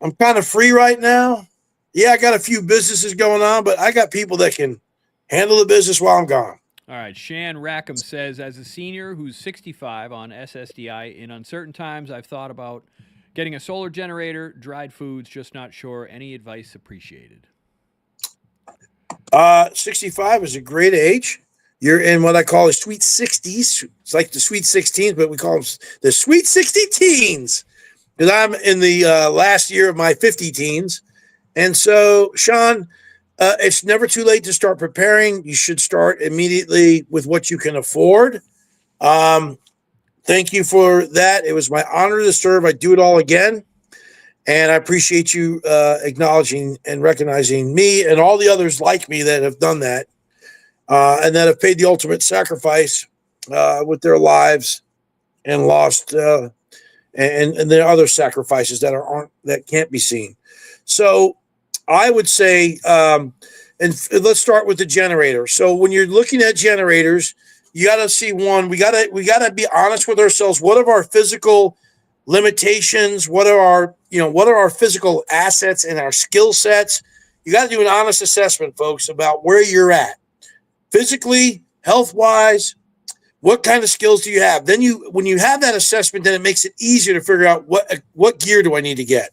I'm kind of free right now. Yeah, I got a few businesses going on, but I got people that can handle the business while I'm gone. All right. Shan Rackham says, as a senior who's 65 on SSDI, in uncertain times, I've thought about getting a solar generator, dried foods, just not sure. Any advice appreciated? 65 is a great age. You're in what I call the sweet 60s. It's like the sweet 16s, but we call them the sweet 60 teens because I'm in the last year of my 50 teens. And so, Sean, it's never too late to start preparing. You should start immediately with what you can afford. Thank you for that. It was my honor to serve. I do it all again. And I appreciate you acknowledging and recognizing me and all the others like me that have done that and that have paid the ultimate sacrifice with their lives and lost and there are other sacrifices that can't be seen. So I would say, and let's start with the generator. So when you're looking at generators, you got to see one. We got to be honest with ourselves. What are our physical limitations? What are our physical assets and our skill sets? You got to do an honest assessment, folks, about where you're at physically, health-wise. What kind of skills do you have? Then when you have that assessment, then it makes it easier to figure out what gear do I need to get.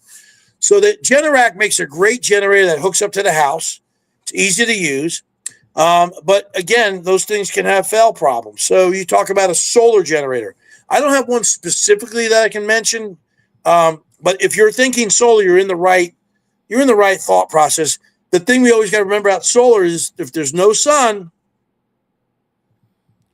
So that Generac makes a great generator that hooks up to the house. It's easy to use. But again, those things can have fail problems. So you talk about a solar generator. I don't have one specifically that I can mention. But if you're thinking solar, you're in the right thought process. The thing we always got to remember about solar is if there's no sun,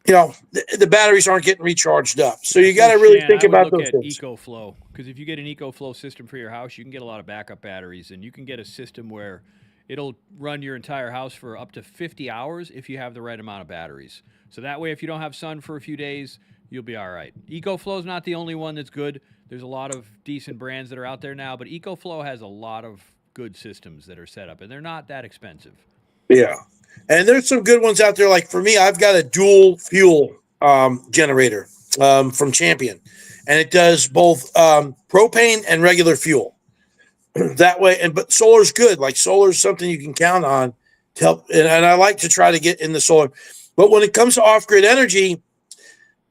the batteries aren't getting recharged up. So you got to really think about those things. EcoFlow, because if you get an EcoFlow system for your house, you can get a lot of backup batteries, and you can get a system where it'll run your entire house for up to 50 hours if you have the right amount of batteries. So that way, if you don't have sun for a few days, you'll be all right. EcoFlow is not the only one that's good. There's a lot of decent brands that are out there now, but EcoFlow has a lot of good systems that are set up, and they're not that expensive. Yeah. And there's some good ones out there. Like for me, I've got a dual fuel generator from Champion, and it does both propane and regular fuel. That way, but solar's good. Like solar's something you can count on to help. And I like to try to get in the solar. But when it comes to off-grid energy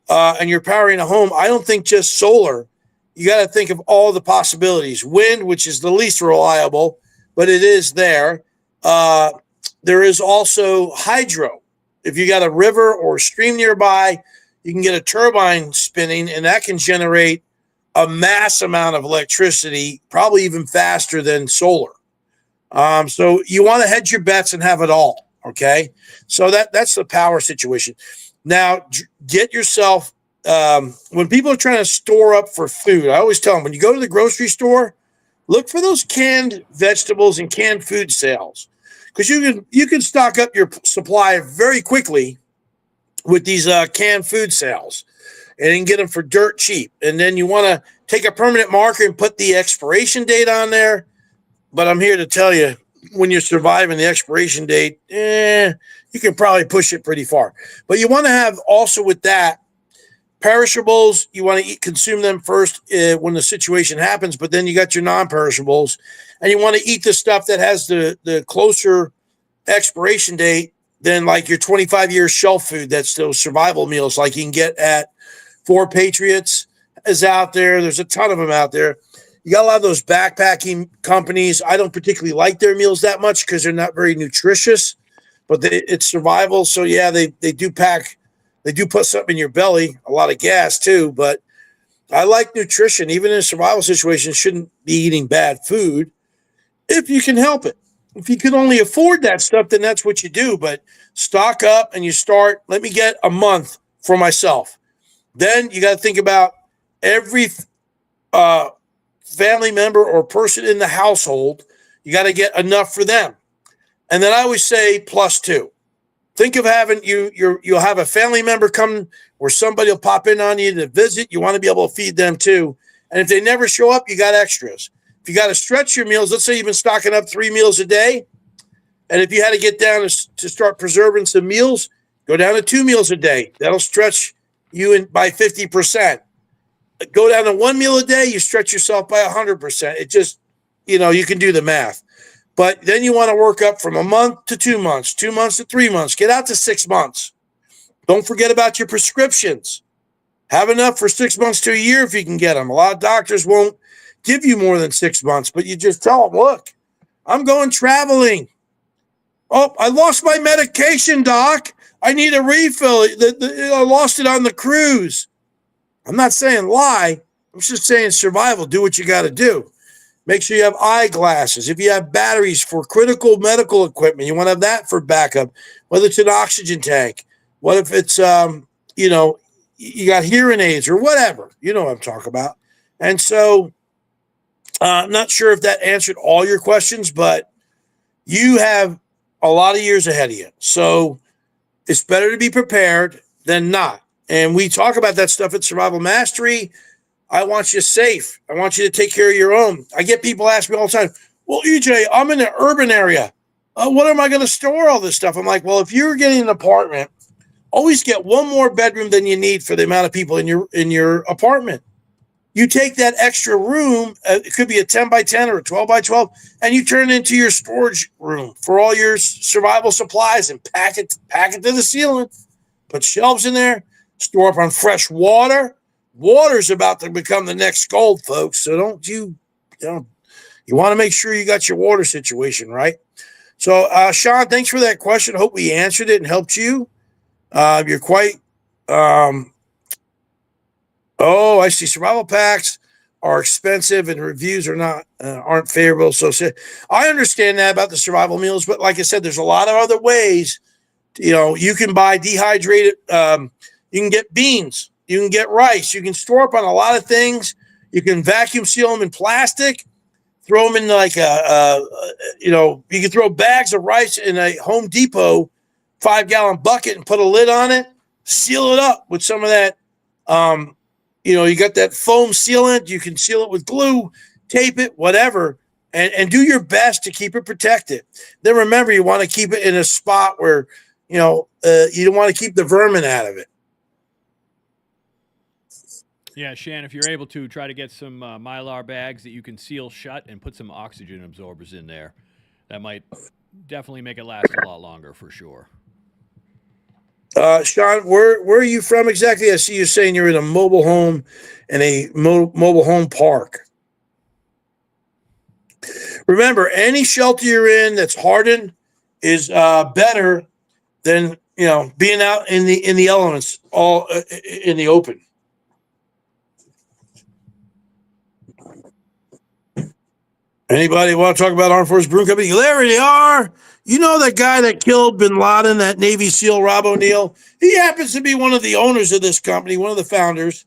and you're powering a home, I don't think just solar. You got to think of all the possibilities. Wind, which is the least reliable, but it is there. There is also hydro. If you got a river or a stream nearby, you can get a turbine spinning, and that can generate a mass amount of electricity, probably even faster than solar. So you want to hedge your bets and have it all, okay? So that's the power situation. Now, get yourself, when people are trying to store up for food, I always tell them, when you go to the grocery store, look for those canned vegetables and canned food sales. Because you can stock up your supply very quickly with these canned food sales, and then get them for dirt cheap. And then you want to take a permanent marker and put the expiration date on there. But I'm here to tell you, when you're surviving the expiration date, you can probably push it pretty far. But you want to have also with that perishables. You want to consume them first when the situation happens, but then you got your non-perishables, and you want to eat the stuff that has the closer expiration date than like your 25-year shelf food. That's those survival meals like you can get at Four Patriots is out there. There's a ton of them out there. You got a lot of those backpacking companies. I don't particularly like their meals that much because they're not very nutritious, but it's survival. So yeah, they do pack. They do put something in your belly, a lot of gas too, but I like nutrition. Even in a survival situation, shouldn't be eating bad food if you can help it. if you can only afford that stuff, then that's what you do. But stock up and you start, let me get a month for myself. Then you got to think about every family member or person in the household. You got to get enough for them. And then I always say +2. Think of having you'll have a family member come or somebody will pop in on you to visit. You want to be able to feed them too. And if they never show up, you got extras. If you got to stretch your meals, let's say you've been stocking up 3 meals a day. And if you had to get down to start preserving some meals, go down to 2 meals a day. That'll stretch you by 50%. Go down to 1 meal a day, you stretch yourself by 100%. It just, you can do the math. But then you want to work up from a month to 2 months, 2 months to 3 months, get out to 6 months. Don't forget about your prescriptions. Have enough for 6 months to a year if you can get them. A lot of doctors won't give you more than 6 months, but you just tell them, look, I'm going traveling. Oh, I lost my medication, doc. I need a refill. I lost it on the cruise. I'm not saying lie. I'm just saying survival. Do what you got to do. Make sure you have eyeglasses. If you have batteries for critical medical equipment, you want to have that for backup, whether it's an oxygen tank. What if it's, you got hearing aids or whatever. You know what I'm talking about. And so I'm not sure if that answered all your questions, but you have a lot of years ahead of you. So it's better to be prepared than not. And we talk about that stuff at Survival Mastery. I want you safe. I want you to take care of your own. I get people ask me all the time, well, EJ, I'm in an urban area. What am I going to store all this stuff? I'm like, well, if you're getting an apartment, always get one more bedroom than you need for the amount of people in your apartment. You take that extra room, it could be a 10 by 10 or a 12 by 12, and you turn it into your storage room for all your survival supplies and pack it to the ceiling. Put shelves in there, store up on fresh water. Water's about to become the next gold, folks. So you want to make sure you got your water situation right. So, Sean, thanks for that question. Hope we answered it and helped you. You're quite, I see. Survival packs are expensive and reviews aren't favorable. So I understand that about the survival meals, but like I said, there's a lot of other ways. You can buy dehydrated, you can get beans. You can get rice. You can store up on a lot of things. You can vacuum seal them in plastic, throw them in like you can throw bags of rice in a Home Depot 5-gallon bucket and put a lid on it, seal it up with some of that. You got that foam sealant. You can seal it with glue, tape it, whatever, and do your best to keep it protected. Then remember, you want to keep it in a spot where, you don't want to keep the vermin out of it. Yeah, Shan, if you're able to, try to get some Mylar bags that you can seal shut and put some oxygen absorbers in there. That might definitely make it last a lot longer for sure. Sean, where are you from exactly? I see you saying you're in a mobile home and a mobile home park. Remember, any shelter you're in that's hardened is better than being out in the elements, all in the open. Anybody want to talk about Armed Forces Brewing Company? There they are. You know that guy that killed Bin Laden, that Navy SEAL, Rob O'Neill? He happens to be one of the owners of this company, one of the founders.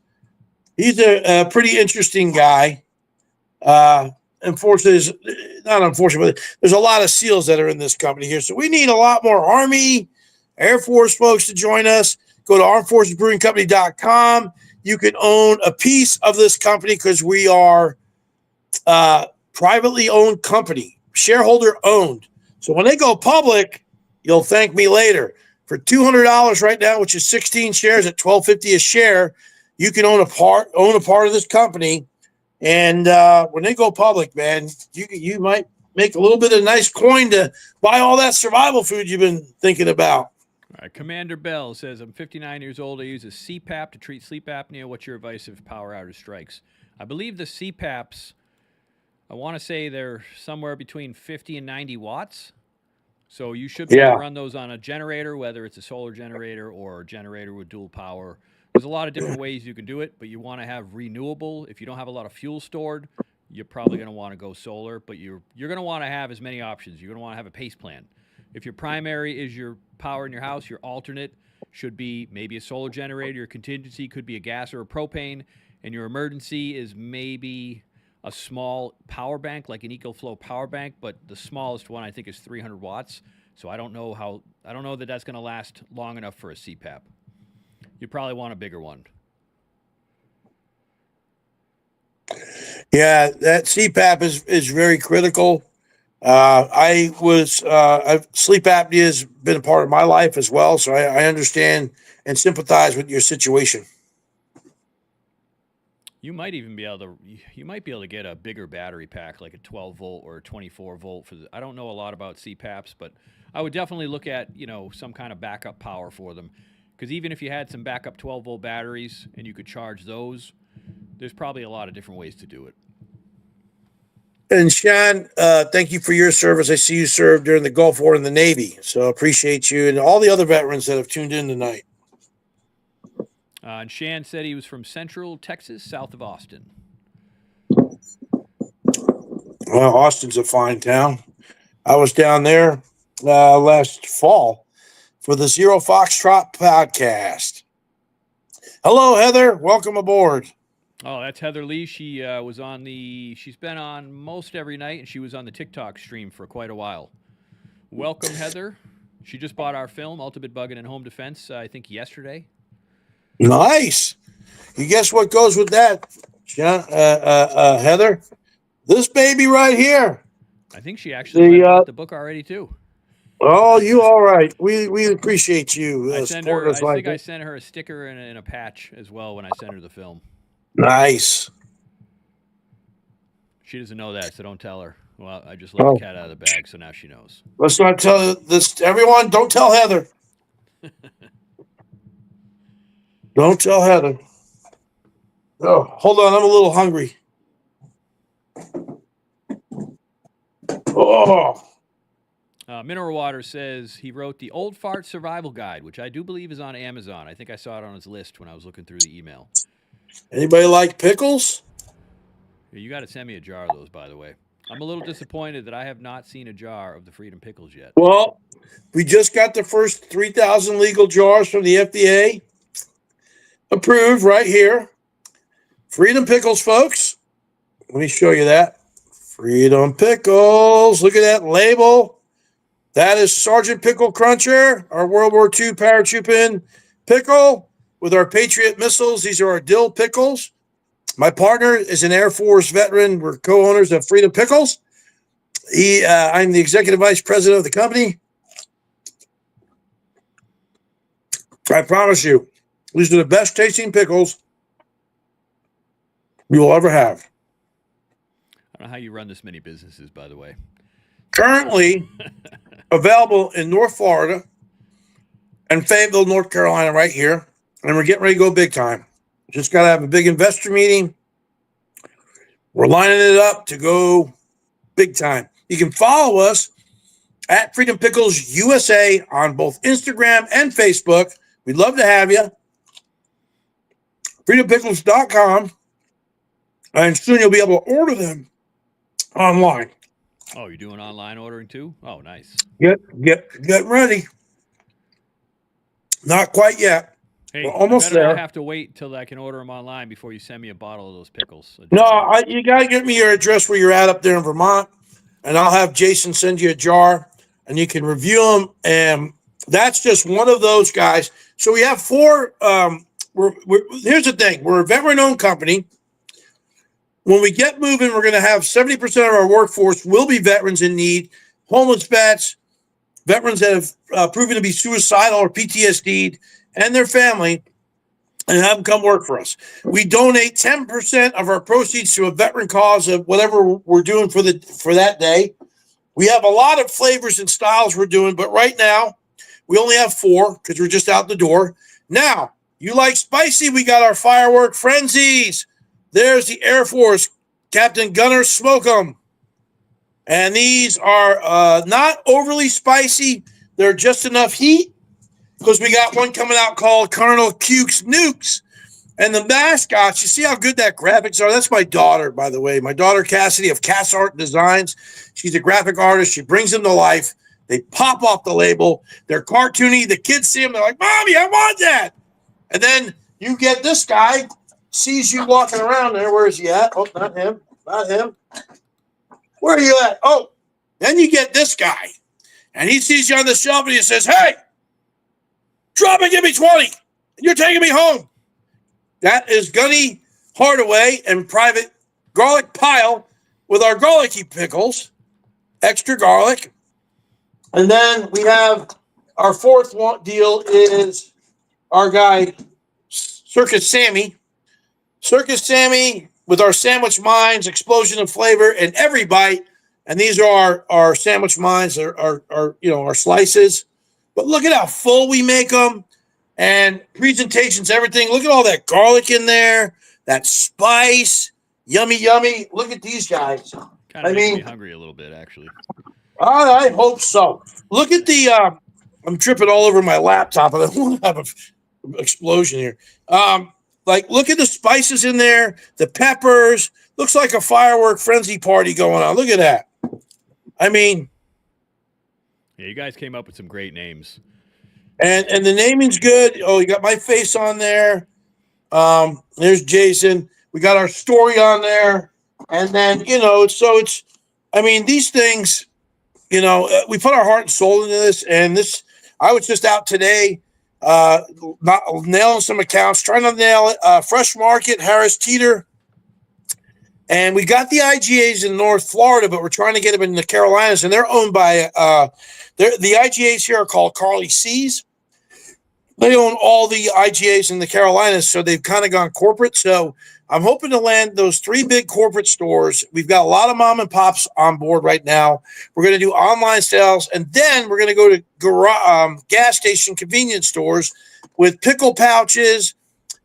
He's a pretty interesting guy. Unfortunately, but there's a lot of SEALs that are in this company here. So we need a lot more Army, Air Force folks to join us. Go to armedforcesbrewingcompany.com. You can own a piece of this company because we are privately owned company, shareholder owned. So when they go public, you'll thank me later. For $200 right now, which is 16 shares at $12.50 a share, you can own a part of this company. And when they go public, man, you might make a little bit of nice coin to buy all that survival food you've been thinking about. All right, Commander Bell says, I'm 59 years old. I use a CPAP to treat sleep apnea. What's your advice if power outage strikes? I believe the CPAPs, I want to say they're somewhere between 50 and 90 watts. So you should be able to run those on a generator, whether it's a solar generator or a generator with dual power. There's a lot of different ways you can do it, but you want to have renewable. If you don't have a lot of fuel stored, you're probably going to want to go solar, but you're going to want to have as many options. You're going to want to have a pace plan. If your primary is your power in your house, your alternate should be maybe a solar generator. Your contingency could be a gas or a propane, and your emergency is maybe a small power bank, like an EcoFlow power bank, but the smallest one I think is 300 watts. So I don't know that that's going to last long enough for a CPAP. You probably want a bigger one. Yeah, that CPAP is very critical. Sleep apnea has been a part of my life as well, so I understand and sympathize with your situation. You might even be able to get a bigger battery pack, like a 12 volt or a 24 volt I don't know a lot about CPAPs, but I would definitely look at, some kind of backup power for them. Because even if you had some backup 12 volt batteries and you could charge those, there's probably a lot of different ways to do it. And Sean, thank you for your service. I see you served during the Gulf War in the Navy, so appreciate you and all the other veterans that have tuned in tonight. And Shan said he was from Central Texas, south of Austin. Well, Austin's a fine town. I was down there last fall for the Zero Foxtrot podcast. Hello, Heather. Welcome aboard. Oh, that's Heather Lee. She's been on most every night, and she was on the TikTok stream for quite a while. Welcome, Heather. She just bought our film, Ultimate Bugging and Home Defense, I think yesterday. Nice. You guess what goes with that, Heather? This baby right here. I think she actually bought the book already, too. Oh, you all right. We appreciate you. I sent her a sticker and a patch as well when I sent her the film. Nice. She doesn't know that, so don't tell her. Well, I just let the cat out of the bag, so now she knows. Let's not tell this. Everyone, don't tell Heather. Don't tell Heather. Oh, hold on. I'm a little hungry. Oh. Mineral Water says he wrote the Old Fart Survival Guide, which I do believe is on Amazon. I think I saw it on his list when I was looking through the email. Anybody like pickles? You got to send me a jar of those, by the way. I'm a little disappointed that I have not seen a jar of the Freedom Pickles yet. Well, we just got the first 3,000 legal jars from the FDA approved right here. Freedom Pickles, folks. Let me show you that. Freedom Pickles. Look at that label. That is Sergeant Pickle Cruncher, our World War II paratrooping pickle with our Patriot missiles. These are our dill pickles. My partner is an Air Force veteran. We're co-owners of Freedom Pickles. I'm the executive vice president of the company. I promise you, these are the best tasting pickles you will ever have. I don't know how you run this many businesses, by the way. Currently available in North Florida and Fayetteville, North Carolina, right here. And we're getting ready to go big time. Just got to have a big investor meeting. We're lining it up to go big time. You can follow us at Freedom Pickles USA on both Instagram and Facebook. We'd love to have you. FreedomPickles.com. And soon you'll be able to order them online. Oh, you're doing online ordering too? Oh, nice. Get ready. Not quite yet. Hey, we're almost there. I have to wait till I can order them online before you send me a bottle of those pickles. No, you got to get me your address where you're at up there in Vermont, and I'll have Jason send you a jar, and you can review them. And that's just one of those guys. So we have four. Here's the thing. We're a veteran-owned company. When we get moving, we're going to have 70% of our workforce will be veterans in need, homeless vets, veterans that have proven to be suicidal or PTSD'd, and their family, and have them come work for us. We donate 10% of our proceeds to a veteran cause of whatever we're doing for that day. We have a lot of flavors and styles we're doing, but right now we only have 4 because we're just out the door. Now, you like spicy? We got our firework frenzies. There's the Air Force Captain Gunner Smoke 'em. And these are not overly spicy. They're just enough heat because we got one coming out called Colonel Cuke's Nukes. And the mascots, you see how good that graphics are? That's my daughter, by the way. My daughter, Cassidy of Cass Art Designs. She's a graphic artist. She brings them to life. They pop off the label. They're cartoony. The kids see them. They're like, Mommy, I want that. And then you get this guy, sees you walking around there. Where is he at? Oh, not him. Not him. Where are you at? Oh, then you get this guy. And he sees you on the shelf and he says, hey, drop and give me 20. You're taking me home. That is Gunny Hardaway and Private Garlic Pile with our garlicky pickles, extra garlic. And then we have our fourth deal is our guy, Circus Sammy. Circus Sammy with our sandwich mines, explosion of flavor in every bite. And these are our sandwich mines, our slices. But look at how full we make them. And presentations, everything. Look at all that garlic in there, that spice, yummy, yummy. Look at these guys. Kind of makes me hungry a little bit, actually. I hope so. Look at the. I'm tripping all over my laptop, and I want to have an explosion here. Look at the spices in there, the peppers. Looks like a firework frenzy party going on. Look at that. I mean, yeah, you guys came up with some great names. And the naming's good. Oh, you got my face on there. There's Jason. We got our story on there. And then, these things, we put our heart and soul into this. And I was just out today, nailing some accounts, trying to nail it. Fresh Market, Harris Teeter. And we got the IGAs in North Florida, but we're trying to get them in the Carolinas. And they're owned by, the IGAs here are called Carly C's. They own all the IGAs in the Carolinas, so they've kind of gone corporate. So I'm hoping to land those 3 big corporate stores. We've got a lot of mom and pops on board right now. We're going to do online sales, and then we're going to go to gas station convenience stores with pickle pouches,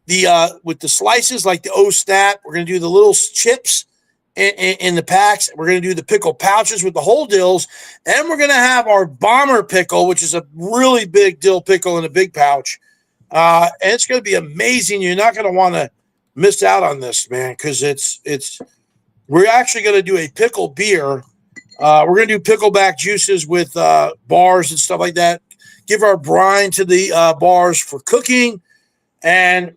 with the slices like the O-Stat. We're going to do the little chips in the packs. We're going to do the pickle pouches with the whole dills. And we're going to have our bomber pickle, which is a really big dill pickle in a big pouch. And it's going to be amazing. You're not going to want to miss out on this, man, because we're actually going to do a pickle beer. We're going to do pickleback juices with bars and stuff like that. Give our brine to the bars for cooking. And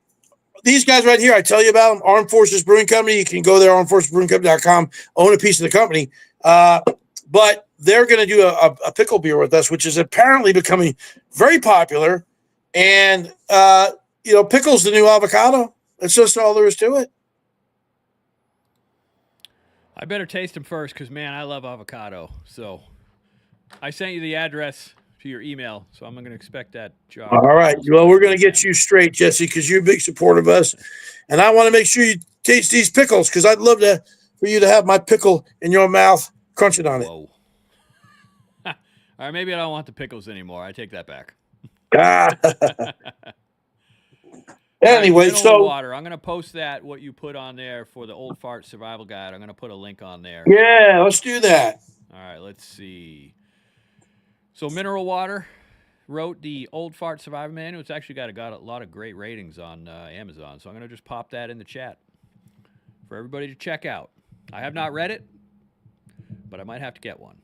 these guys right here, I tell you about them, Armed Forces Brewing Company. You can go there, armedforcesbrewingcompany.com, own a piece of the company. But they're going to do a pickle beer with us, which is apparently becoming very popular. And, pickle's the new avocado. That's just all there is to it. I better taste them first because, man, I love avocado. So I sent you the address to your email, so I'm going to expect that job. All right. Well, we're going to get you straight, Jesse, because you're a big supporter of us. And I want to make sure you taste these pickles because I'd love for you to have my pickle in your mouth crunching on it. Whoa. All right, maybe I don't want the pickles anymore. I take that back. Anyway, so water. I'm going to post what you put on there for the Old Fart Survival Guide. I'm going to put a link on there. Yeah, let's do that. All right, let's see. So Mineral Water wrote the Old Fart Survival Manual. It's actually got a lot of great ratings on Amazon. So I'm going to just pop that in the chat for everybody to check out. I have not read it, but I might have to get one.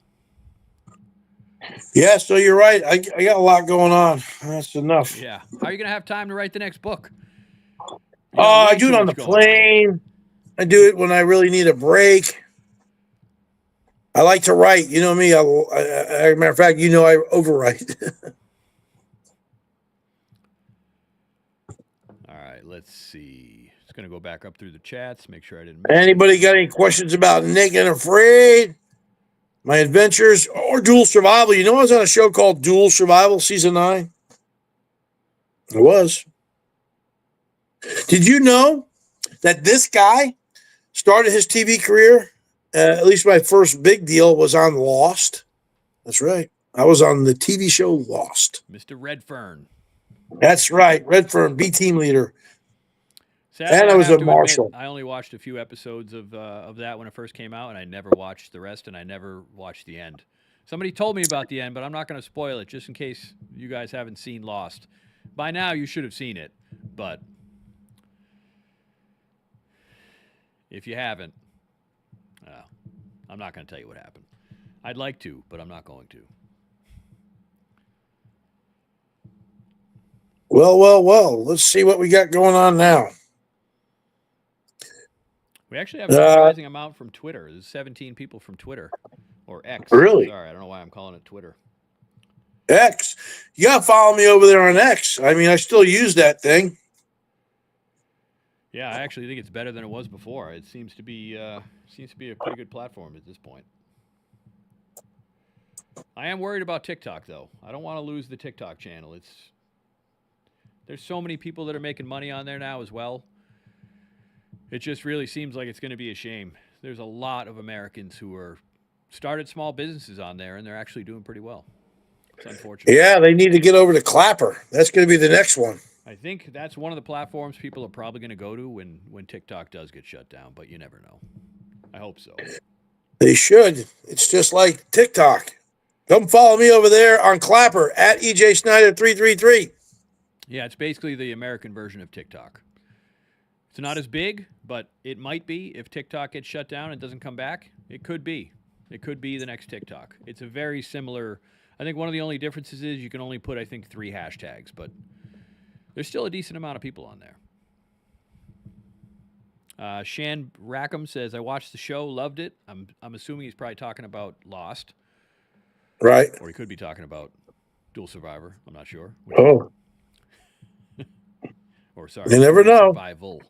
Yeah, so you're right. I got a lot going on. That's enough. Yeah. How are you going to have time to write the next book? I do it on the plane. I do it when I really need a break. I like to write. You know me. As a matter of fact, I overwrite. All right, let's see. Just going to go back up through the chats, make sure I didn't miss Anybody got any questions about Naked and Afraid, my adventures, or Dual Survival? I was on a show called Dual Survival, Season 9. I was. Did you know that this guy started his TV career? At least my first big deal was on Lost. That's right. I was on the TV show Lost. Mr. Redfern. That's right. Redfern, B team leader. Sadly, and I was a marshal. I only watched a few episodes of that when it first came out, and I never watched the rest, and I never watched the end. Somebody told me about the end, but I'm not going to spoil it just in case you guys haven't seen Lost. By now, you should have seen it, but If you haven't, I'm not going to tell you what happened. I'd like to, but I'm not going to. Well. Let's see what we got going on now. We actually have a surprising amount from Twitter. There's 17 people from Twitter. Or X. Really? Sorry, I don't know why I'm calling it Twitter. X. You got to follow me over there on X. I mean, I still use that thing. Yeah, I actually think it's better than it was before. It seems to be a pretty good platform at this point. I am worried about TikTok, though. I don't want to lose the TikTok channel. There's so many people that are making money on there now as well. It just really seems like it's going to be a shame. There's a lot of Americans who are started small businesses on there, and they're actually doing pretty well. It's unfortunate. Yeah, they need to get over to Clapper. That's going to be the next one. I think that's one of the platforms people are probably going to go to when TikTok does get shut down, but you never know. I hope so. They should. It's just like TikTok. Come follow me over there on Clapper at EJ Snyder 333. Yeah, it's basically the American version of TikTok. It's not as big, but it might be if TikTok gets shut down and doesn't come back. It could be. It could be the next TikTok. It's a very similar. I think one of the only differences is you can only put, I think, 3 hashtags, but there's still a decent amount of people on there. Shan Rackham says, I watched the show, loved it. I'm assuming he's probably talking about Lost. Right. Or he could be talking about Dual Survivor. I'm not sure. Oh. Or sorry. You never know. Survival.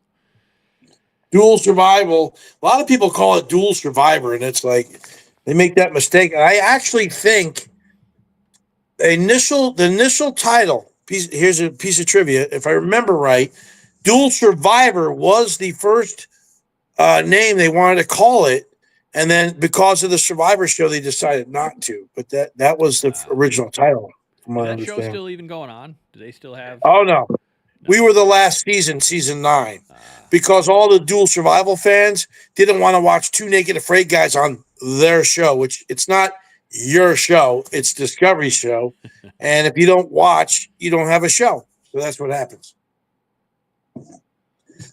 Dual Survival. A lot of people call it Dual Survivor, and it's like they make that mistake. And I actually think the initial title, here's a piece of trivia. If I remember right, Dual Survivor was the first name they wanted to call it. And then because of the Survivor show, they decided not to. But that was the original title. From what I Is that show understand. still even going on? Do they still have? Oh, no. We were the last season 9. Because all the Dual Survival fans didn't want to watch 2 naked afraid guys on their show, which it's not your show. It's Discovery's show. And if you don't watch, you don't have a show. So that's what happens.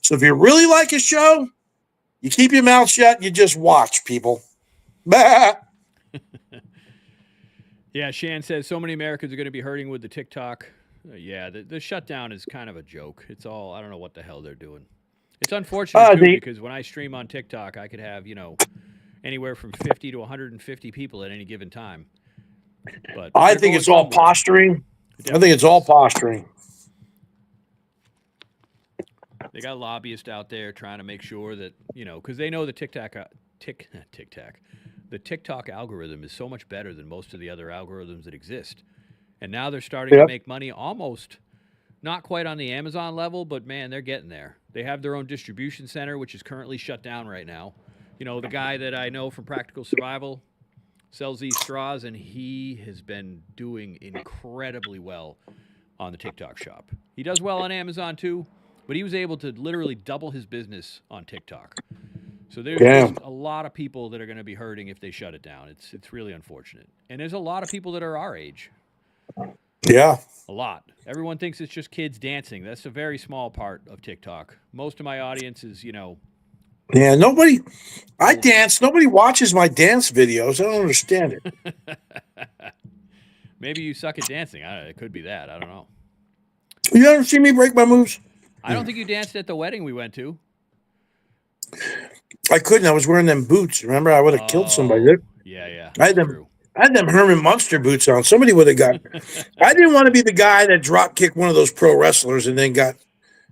So if you really like a show, you keep your mouth shut. You just watch, people. Yeah, Shan says so many Americans are going to be hurting with the TikTok. Yeah, the shutdown is kind of a joke. It's all, I don't know what the hell they're doing. It's unfortunate, too, because when I stream on TikTok, I could have, anywhere from 50 to 150 people at any given time. But I think it's all posturing. I think it's all posturing. They got lobbyists out there trying to make sure that, because they know the TikTok algorithm is so much better than most of the other algorithms that exist. And now they're starting to make money almost, not quite on the Amazon level, but, man, they're getting there. They have their own distribution center, which is currently shut down right now. The guy that I know from Practical Survival sells these straws, and he has been doing incredibly well on the TikTok shop. He does well on Amazon, too, but he was able to literally double his business on TikTok. So there's just a lot of people that are going to be hurting if they shut it down. It's really unfortunate. And there's a lot of people that are our age. Yeah. A lot. Everyone thinks it's just kids dancing. That's a very small part of TikTok. Most of my audience is, Yeah, I dance. Nobody watches my dance videos. I don't understand it. Maybe you suck at dancing. It could be that. I don't know. You ever see me break my moves? I don't think you danced at the wedding we went to. I couldn't. I was wearing them boots. Remember, I would have killed somebody. Yeah. I had them Herman Munster boots on. Somebody would have got. I didn't want to be the guy that drop kicked one of those pro wrestlers and then got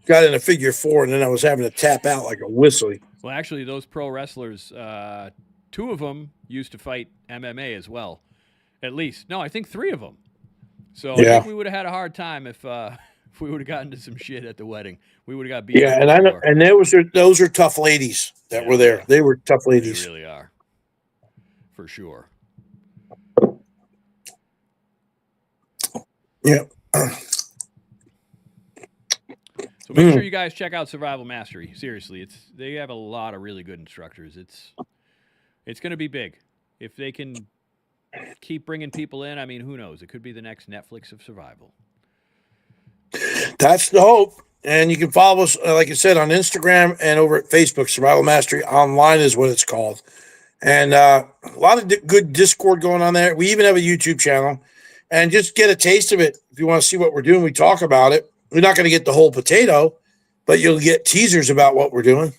in a figure 4, and then I was having to tap out like a whistle. Well, actually, those pro wrestlers, 2 of them used to fight MMA as well. At least. No, I think 3 of them. So I think we would have had a hard time if we would have gotten into some shit at the wedding. We would have got beat. Yeah, and I know, and those are tough ladies that were there. They were tough ladies. They really are. For sure. Yeah. So make sure you guys check out Survival Mastery. Seriously, they have a lot of really good instructors. It's going to be big. If they can keep bringing people in, I mean, who knows? It could be the next Netflix of survival. That's the hope. And you can follow us, like I said, on Instagram and over at Facebook. Survival Mastery Online is what it's called. And a lot of good Discord going on there. We even have a YouTube channel. And just get a taste of it. If you want to see what we're doing, we talk about it. We're not going to get the whole potato, but you'll get teasers about what we're doing.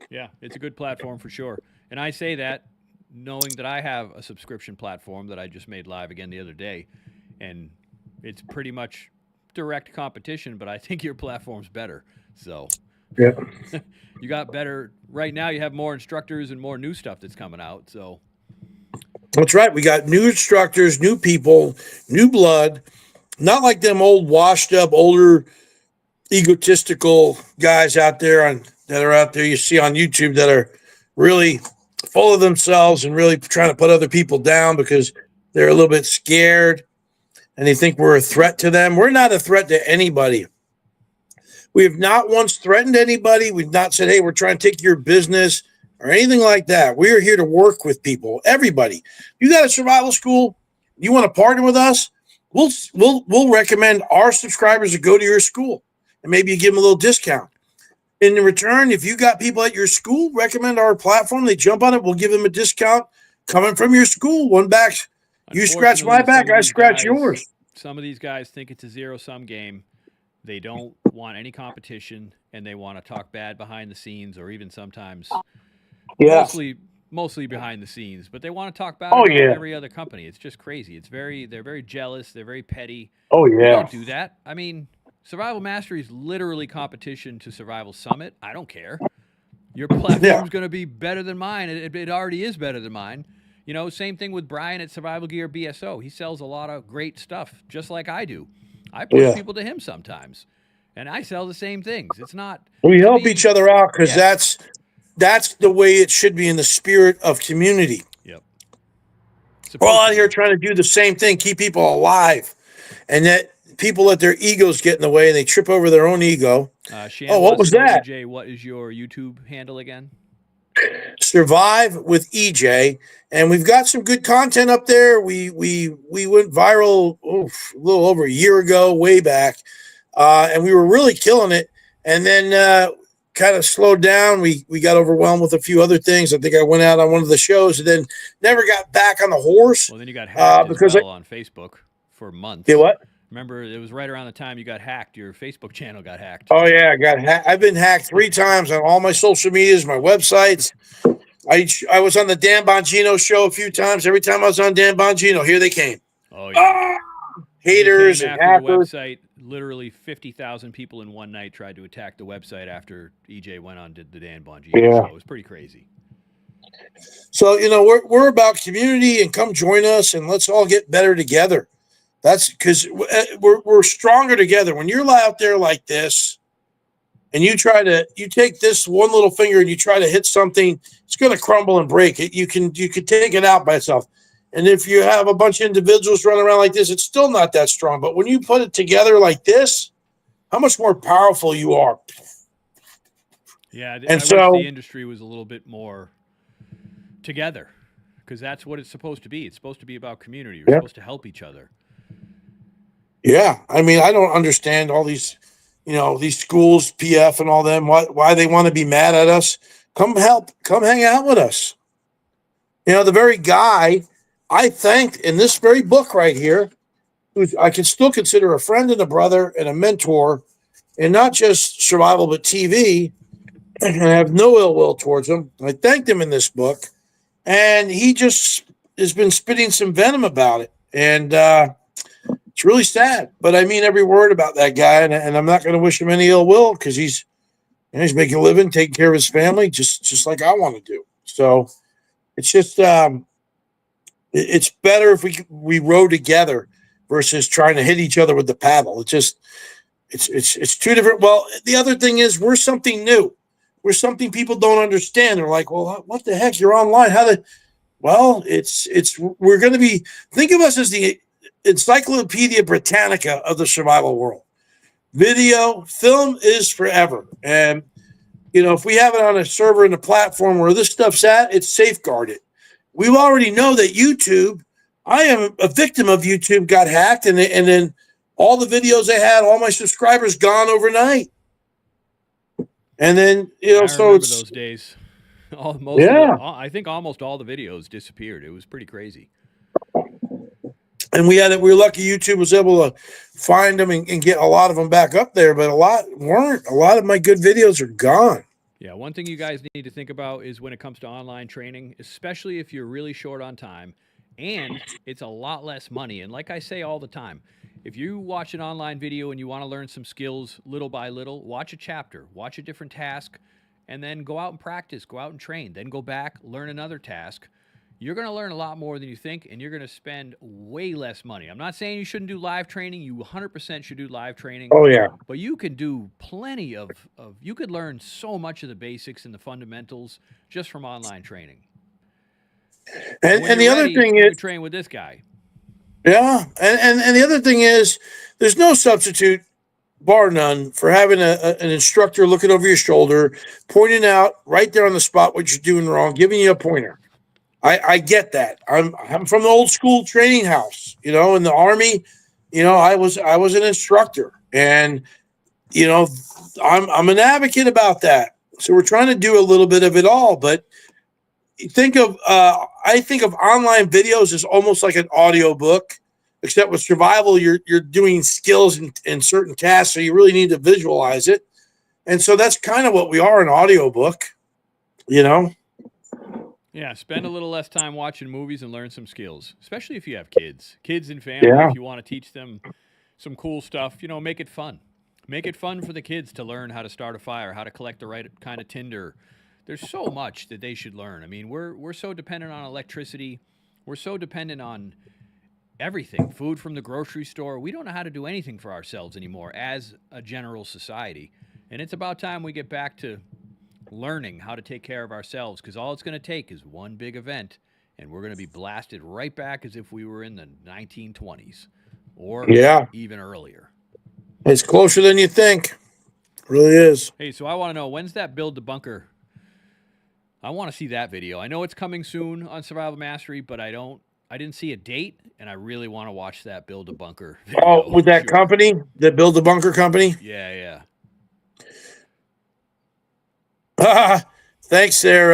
Yeah, it's a good platform for sure. And I say that knowing that I have a subscription platform that I just made live again the other day. And it's pretty much direct competition, but I think your platform's better. So yeah, you got better. Right now you have more instructors and more new stuff that's coming out. So that's right. We got new instructors, new people, new blood, not like them old washed up, older, egotistical guys out there that are out there you see on YouTube that are really full of themselves and really trying to put other people down because they're a little bit scared and they think we're a threat to them. We're not a threat to anybody. We have not once threatened anybody. We've not said, hey, we're trying to take your business or anything like that. We are here to work with people, everybody. You got a survival school, you want to partner with us, we'll recommend our subscribers to go to your school and maybe you give them a little discount. In return, if you got people at your school, recommend our platform, they jump on it, we'll give them a discount coming from your school. One back, you scratch my back, I scratch yours. Some of these guys think it's a zero-sum game. They don't want any competition, and they want to talk bad behind the scenes or even sometimes mostly behind the scenes, but they want to talk about every other company. It's just crazy. They're very jealous. They're very petty. Oh, yeah. We don't do that. I mean, Survival Mastery is literally competition to Survival Summit. I don't care. Your platform's going to be better than mine. It already is better than mine. You know, same thing with Brian at Survival Gear BSO. He sells a lot of great stuff, just like I do. I push people to him sometimes, and I sell the same things. It's not. We help each other out because that's the way it should be in the spirit of community. Yep. We're all out here trying to do the same thing, keep people alive, and that people let their egos get in the way and they trip over their own ego. What was that? EJ, what is your YouTube handle again? Survive with EJ, and we've got some good content up there. We went viral a little over a year ago, way back, and we were really killing it. And then kind of slowed down. We got overwhelmed with a few other things. I think I went out on one of the shows and then never got back on the horse. Well, then you got hacked because on Facebook for months. Yeah, what? Remember, it was right around the time you got hacked. Your Facebook channel got hacked. Oh, yeah, I got hacked. I've been hacked 3 times on all my social medias, my websites. I was on the Dan Bongino show a few times. Every time I was on Dan Bongino, here they came. Oh, yeah. Haters and hackers. The website, literally 50,000 people in one night tried to attack the website after EJ went on did the Dan Bongino show. It was pretty crazy. So, we're about community, and come join us, and let's all get better together. That's because we're stronger together. When you're out there like this and you take this one little finger and you try to hit something, it's going to crumble and break. You can take it out by itself. And if you have a bunch of individuals running around like this, it's still not that strong. But when you put it together like this, how much more powerful you are. Yeah, I wish the industry was a little bit more together, because that's what it's supposed to be. It's supposed to be about community. We're supposed to help each other. Yeah, I mean, I don't understand all these, these schools, PF and all them, why they want to be mad at us. Come hang out with us. The very guy I thanked in this very book right here, who I can still consider a friend and a brother and a mentor, and not just survival, but TV, and I have no ill will towards him. I thanked him in this book, and he just has been spitting some venom about it. And, it's really sad, but I mean every word about that guy, and I'm not going to wish him any ill will because he's making a living, taking care of his family, just like I want to do. So it's just it's better if we row together versus trying to hit each other with the paddle. It's two different. Well, the other thing is we're something new. We're something people don't understand. They're like, well, what the heck? You're online. Well, we're going to be. Think of us as the Encyclopedia Britannica of the survival world. Video, film is forever. And, if we have it on a server and a platform where this stuff's at, it's safeguarded. We already know that YouTube, I am a victim of YouTube, got hacked. And then all the videos I had, all my subscribers gone overnight. And then, I so remember it's, those days. I think almost all the videos disappeared. It was pretty crazy. and we were lucky YouTube was able to find them and get a lot of them back up there, but a lot weren't. A lot of my good videos are gone. Yeah, one thing you guys need to think about is when it comes to online training, especially if you're really short on time, and it's a lot less money. And like I say all the time, if you watch an online video and you want to learn some skills little by little, watch a chapter, watch a different task, and then go out and practice, go out and train, then go back, learn another task. You're going to learn a lot more than you think, and you're going to spend way less money. I'm not saying you shouldn't do live training. You 100% should do live training. Oh, yeah. But you could do plenty of you could learn so much of the basics and the fundamentals just from online training. And the other thing you is, could train with this guy. yeah, and the other thing is, there's no substitute, bar none, for having an instructor looking over your shoulder, pointing out right there on the spot what you're doing wrong, giving you a pointer. I get that. I'm from the old school training house, in the Army. I was an instructor, and I'm an advocate about that. So we're trying to do a little bit of it all, but I think of online videos as almost like an audio book, except with survival, you're doing skills in certain tasks, so you really need to visualize it. And so that's kind of what we are, an audio book, Yeah, spend a little less time watching movies and learn some skills, especially if you have kids and family. Yeah. If you want to teach them some cool stuff, make it fun. Make it fun for the kids to learn how to start a fire, how to collect the right kind of tinder. There's so much that they should learn. I mean, we're so dependent on electricity. We're so dependent on everything, food from the grocery store. We don't know how to do anything for ourselves anymore as a general society. And it's about time we get back to learning how to take care of ourselves, because all it's going to take is one big event, and we're going to be blasted right back as if we were in the 1920s or even earlier. It's closer than you think. It really is. Hey, so I want to know, when's that Build the Bunker? I want to see that video. I know it's coming soon on Survival Mastery, but I didn't see a date, and I really want to watch that Build a Bunker video. Oh, with that company, the Build the Bunker company? Yeah. Thanks there.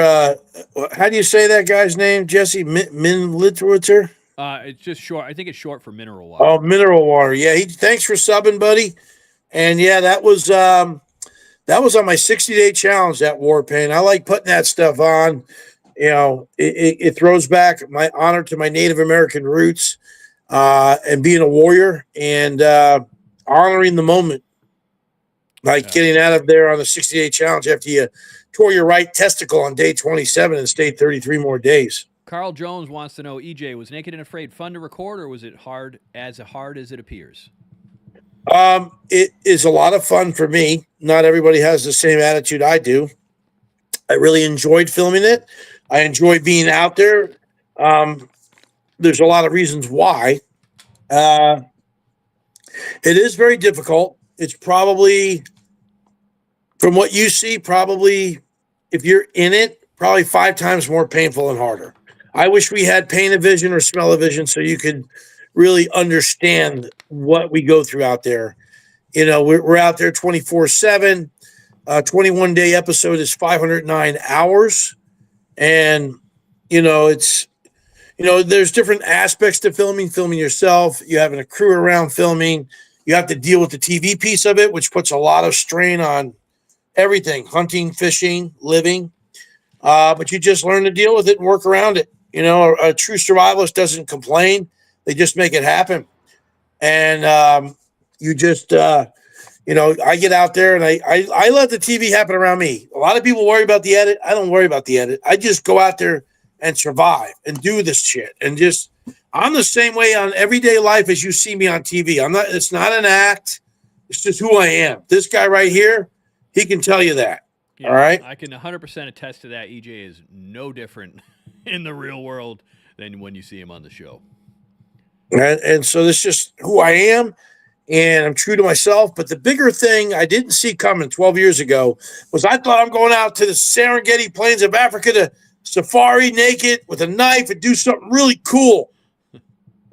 How do you say that guy's name, Jesse? Literature? It's just short. I think it's short for mineral water. Oh, mineral water. Yeah. Thanks for subbing, buddy. And yeah, that was on my 60-day challenge, that war paint. I like putting that stuff on. It throws back my honor to my Native American roots, and being a warrior and honoring the moment. Like getting out of there on the 60-day challenge after you tore your right testicle on day 27 and stayed 33 more days. Carl Jones wants to know, EJ, was Naked and Afraid fun to record, or was it hard as it appears? It is a lot of fun for me. Not everybody has the same attitude I do. I really enjoyed filming it. I enjoy being out there. There's a lot of reasons why. It is very difficult. It's probably, from what you see, probably if you're in it, probably 5 times more painful and harder. I wish we had pain-o-vision or smell-o-vision so you could really understand what we go through out there. We're out there 24/7. 21-day episode is 509 hours. And, it's, there's different aspects to filming yourself. You having a crew around filming. You have to deal with the TV piece of it, which puts a lot of strain on everything, hunting, fishing, living. But you just learn to deal with it and work around it. A true survivalist doesn't complain. They just make it happen. And you just, I get out there and I let the TV happen around me. A lot of people worry about the edit. I don't worry about the edit. I just go out there and survive and do this shit. And just, I'm the same way on everyday life as you see me on TV. It's not an act. It's just who I am. This guy right here, he can tell you that. Yeah, all right. I can 100% attest to that. EJ is no different in the real world than when you see him on the show. And so this is just who I am, and I'm true to myself. But the bigger thing I didn't see coming 12 years ago was I thought I'm going out to the Serengeti plains of Africa to safari naked with a knife and do something really cool.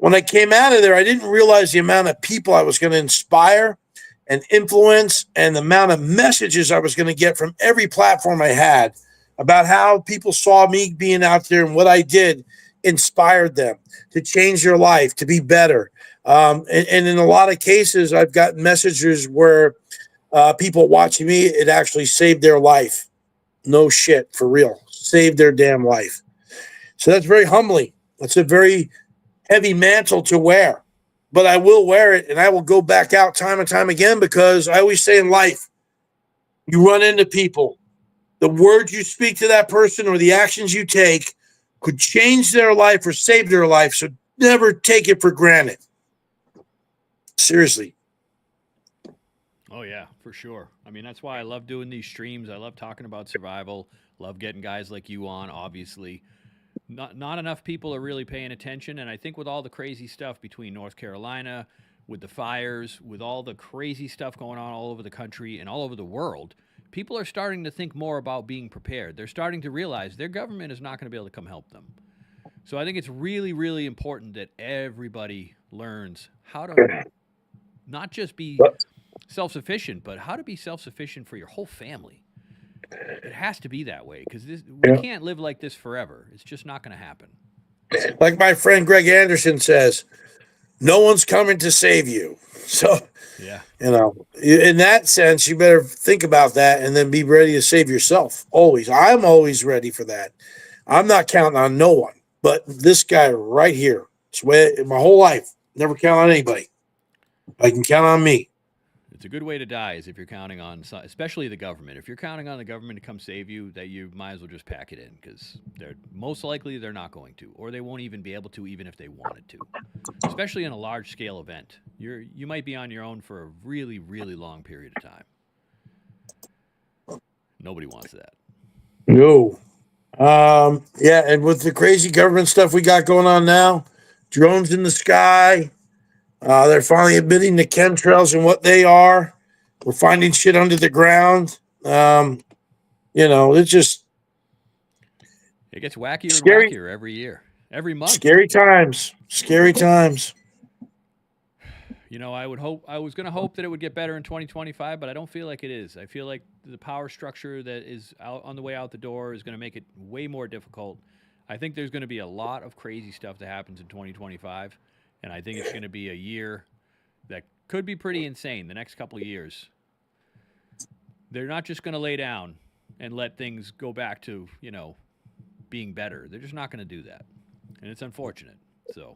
when I came out of there, I didn't realize the amount of people I was going to inspire and influence and the amount of messages I was going to get from every platform I had about how people saw me being out there and what I did inspired them to change their life, to be better. And in a lot of cases, I've gotten messages where people watching me, it actually saved their life. No shit, for real. Saved their damn life. So that's very humbling. That's a very heavy mantle to wear. But I will wear it, and I will go back out time and time again, because I always say in life, you run into people. The words you speak to that person or the actions you take could change their life or save their life. So never take it for granted. Seriously. Oh, yeah, for sure. I mean, that's why I love doing these streams. I love talking about survival. Love getting guys like you on, obviously. Not enough people are really paying attention, and I think with all the crazy stuff between North Carolina, with the fires, with all the crazy stuff going on all over the country and all over the world, people are starting to think more about being prepared. They're starting to realize their government is not going to be able to come help them. So I think it's really, really important that everybody learns how to not just be self-sufficient, but how to be self-sufficient for your whole family. It has to be that way, because we can't live like this forever. It's just not going to happen. Like my friend Greg Anderson says, no one's coming to save you. So, yeah, in that sense, you better think about that and then be ready to save yourself. Always. I'm always ready for that. I'm not counting on no one, but this guy right here. It's my whole life. Never count on anybody. I can count on me. It's a good way to die is if you're counting on, especially the government. If you're counting on the government to come save you, that you might as well just pack it in, because they're most likely they're not going to, or they won't even be able to, even if they wanted to. Especially in a large scale event, you might be on your own for a really, really long period of time. Nobody wants that. No. Yeah, and with the crazy government stuff we got going on now, drones in the sky. They're finally admitting the chemtrails and what they are. We're finding shit under the ground. It's just it gets wackier scary, and wackier every year, every month. Scary times. Scary times. I was going to hope that it would get better in 2025, but I don't feel like it is. I feel like the power structure that is out on the way out the door is going to make it way more difficult. I think there's going to be a lot of crazy stuff that happens in 2025, and I think it's going to be a year that could be pretty insane. The next couple of years, they're not just going to lay down and let things go back to being better. They're just not going to do that, and it's unfortunate. So.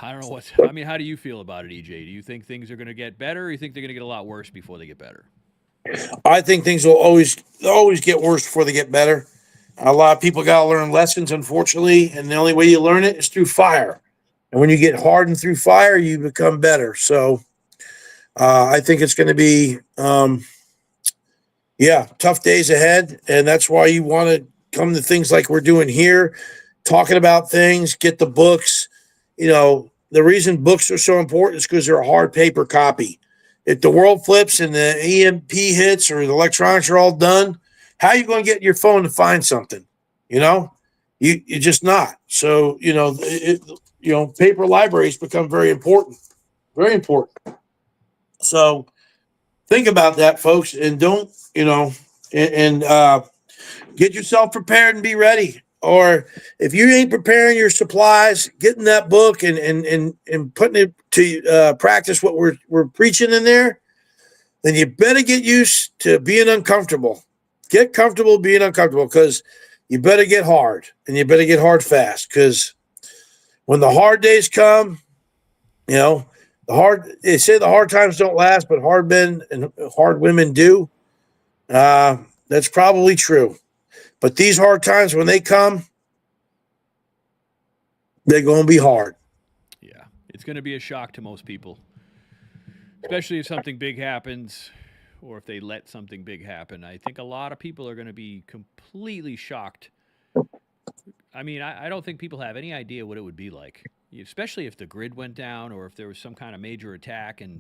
I don't know how do you feel about it, EJ? Do you think things are going to get better, or do you think they're going to get a lot worse before they get better? I think things will always get worse before they get better. A lot of people got to learn lessons, unfortunately, and the only way you learn it is through fire. And when you get hardened through fire, you become better. So I think it's going to be, tough days ahead. And that's why you want to come to things like we're doing here, talking about things, get the books. The reason books are so important is because they're a hard paper copy. If the world flips and the EMP hits or the electronics are all done, how are you going to get your phone to find something? You're just not. So, paper libraries become very important. Very important. So think about that, folks, and don't, get yourself prepared and be ready. Or if you ain't preparing your supplies, getting that book and putting it to practice what we're preaching in there, then you better get used to being uncomfortable. Get comfortable being uncomfortable, because you better get hard, and you better get hard fast, because when the hard days come, they say the hard times don't last, but hard men and hard women do. That's probably true. But these hard times, when they come, they're going to be hard. Yeah, it's going to be a shock to most people, especially if something big happens, or if they let something big happen. I think a lot of people are going to be completely shocked. I mean, I don't think people have any idea what it would be like, especially if the grid went down, or if there was some kind of major attack and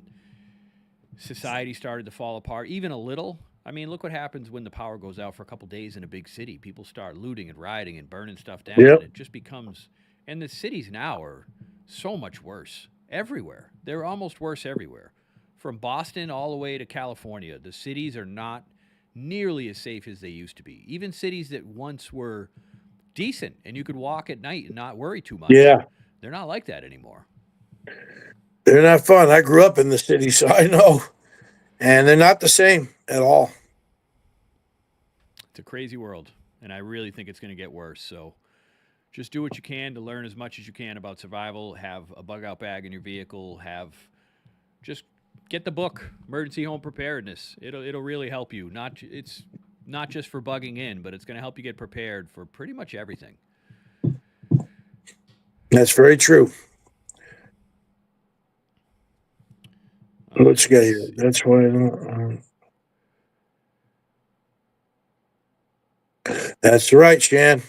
society started to fall apart, even a little. I mean, look what happens when the power goes out for a couple days in a big city. People start looting and rioting and burning stuff down. Yep. And it just becomes And the cities now are so much worse everywhere. They're almost worse everywhere. From Boston all the way to California, the cities are not nearly as safe as they used to be. Even cities that once were decent and you could walk at night and not worry too much, Yeah. they're not like that anymore. They're not fun. I grew up in the city, so I know. And they're not the same at all. It's a crazy world, and I really think it's going to get worse. So just do what you can to learn as much as you can about survival. Have a bug out bag in your vehicle. Just get the book, Emergency Home Preparedness. It'll really help you. It's not just for bugging in, but it's going to help you get prepared for pretty much everything. That's very true. Let's get here. That's why I don't. That's right, Shan.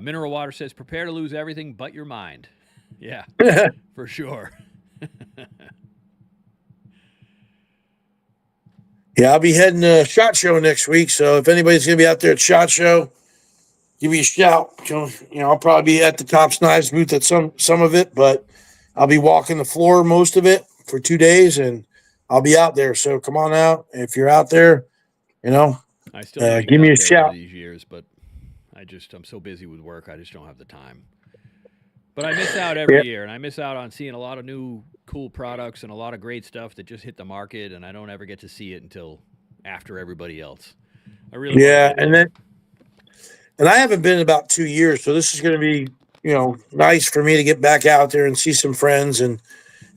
Mineral Water says, prepare to lose everything but your mind. Yeah, for sure. Yeah, I'll be heading to SHOT Show next week. So if anybody's going to be out there at SHOT Show, give me a shout. I'll probably be at the Tops Knives booth at some of it, but I'll be walking the floor most of it for 2 days, and I'll be out there. So come on out. If you're out there, I still need to give me a there shout. These years, but I'm so busy with work, I just don't have the time. But I miss out every year, and I miss out on seeing a lot of new cool products and a lot of great stuff that just hit the market, and I don't ever get to see it until after everybody else. I really and I haven't been in about 2 years, so this is going to be nice for me to get back out there and see some friends and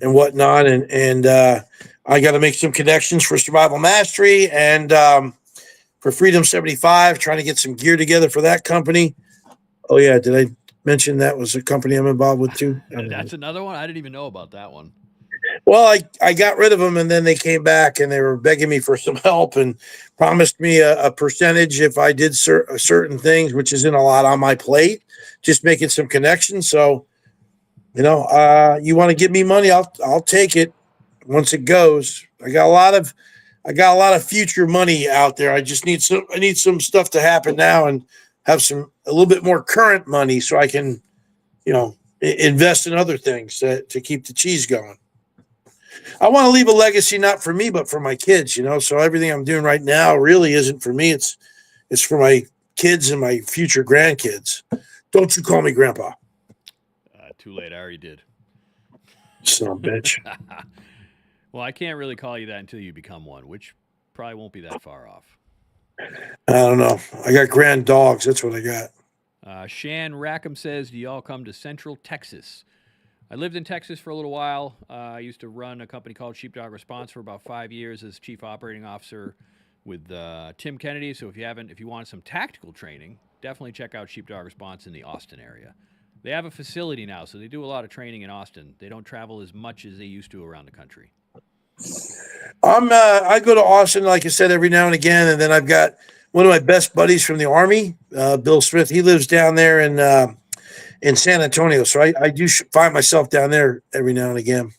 whatnot, and I got to make some connections for Survival Mastery and for Freedom 75, trying to get some gear together for that company. Oh yeah, did I mention that was a company I'm involved with too? That's another one? I didn't even know about that one. Well, I got rid of them, and then they came back, and they were begging me for some help and promised me a percentage if I did certain things, which isn't a lot on my plate, just making some connections. So, you want to give me money, I'll take it once it goes. I got a lot of future money out there. I need some stuff to happen now and have a little bit more current money so I can, invest in other things to keep the cheese going. I want to leave a legacy, not for me, but for my kids, so everything I'm doing right now really isn't for me. It's for my kids and my future grandkids. Don't you call me grandpa. Too late. I already did. Son of a bitch. Well, I can't really call you that until you become one, which probably won't be that far off. I don't know. I got grand dogs. That's what I got. Shan Rackham says, do y'all come to Central Texas? I lived in Texas for a little while. I used to run a company called Sheepdog Response for about 5 years as chief operating officer with Tim Kennedy. So if you want some tactical training, definitely check out Sheepdog Response in the Austin area. They have a facility now, so they do a lot of training in Austin. They don't travel as much as they used to around the country. I go to Austin, like I said, every now and again, and then I've got one of my best buddies from the Army, Bill Smith. He lives down there in San Antonio, so I do find myself down there every now and again.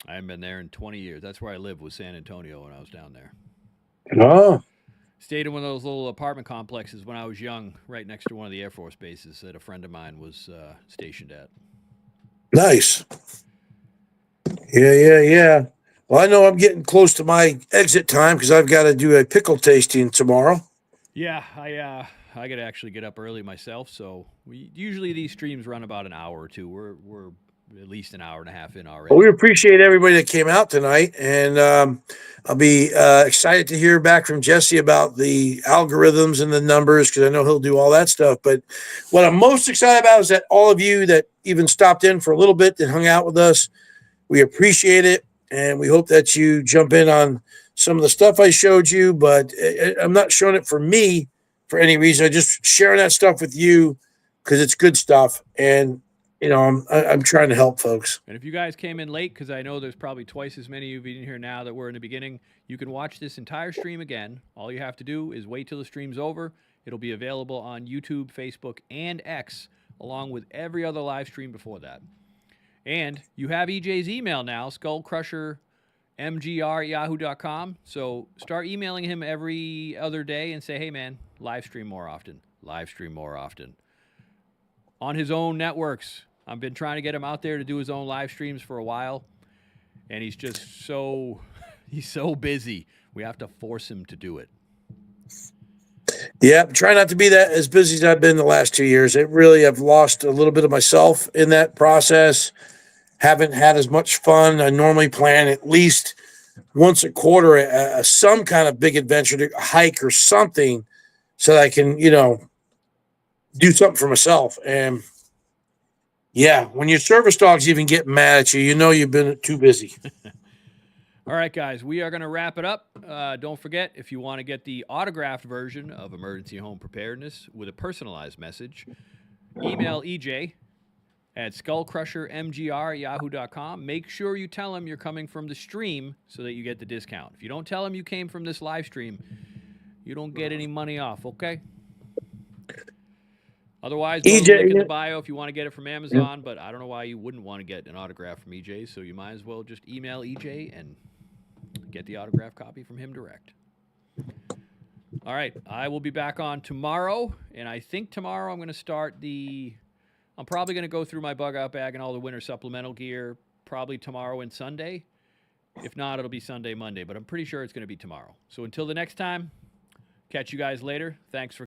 I haven't been there in 20 years. That's where I lived, was San Antonio when I was down there. Oh. Stayed in one of those little apartment complexes when I was young, right next to one of the Air Force bases that a friend of mine was stationed at. Nice. Yeah. Well, I know I'm getting close to my exit time because I've got to do a pickle tasting tomorrow. Yeah, I got to actually get up early myself, so usually these streams run about an hour or two. We're at least an hour and a half in already. Well, we appreciate everybody that came out tonight, and I'll be excited to hear back from Jesse about the algorithms and the numbers because I know he'll do all that stuff. But what I'm most excited about is that all of you that even stopped in for a little bit that hung out with us, we appreciate it, and we hope that you jump in on some of the stuff I showed you. But I'm not showing it for me for any reason. I'm just sharing that stuff with you because it's good stuff, and I'm trying to help folks. And if you guys came in late, because I know there's probably twice as many of you in here now that were in the beginning, you can watch this entire stream again. All you have to do is wait till the stream's over. It'll be available on YouTube, Facebook, and X, along with every other live stream before that. And you have EJ's email now, skullcrushermgr@yahoo.com. So start emailing him every other day and say, hey, man, live stream more often. Live stream more often. on his own networks. I've been trying to get him out there to do his own live streams for a while, and he's just so busy. We have to force him to do it. Yeah, try not to be that as busy as I've been the last 2 years. It really, I've lost a little bit of myself in that process. Haven't had as much fun. I normally plan at least once a quarter some kind of big adventure, to hike or something, so that I can, do something for myself. And yeah, when your service dogs even get mad at you, you've been too busy. All right, guys, we are going to wrap it up. Don't forget, if you want to get the autographed version of Emergency Home Preparedness with a personalized message, email EJ at skullcrushermgr@yahoo.com. Make sure you tell him you're coming from the stream so that you get the discount. If you don't tell him you came from this live stream, you don't get any money off, okay? Otherwise, go to the link in the bio if you want to get it from Amazon, but I don't know why you wouldn't want to get an autograph from EJ, so you might as well just email EJ and get the autograph copy from him direct. All right, I will be back on tomorrow, and I think tomorrow I'm going to start I'm probably going to go through my bug out bag and all the winter supplemental gear probably tomorrow and Sunday. If not, it'll be Sunday, Monday, but I'm pretty sure it's going to be tomorrow. So until the next time, catch you guys later. Thanks for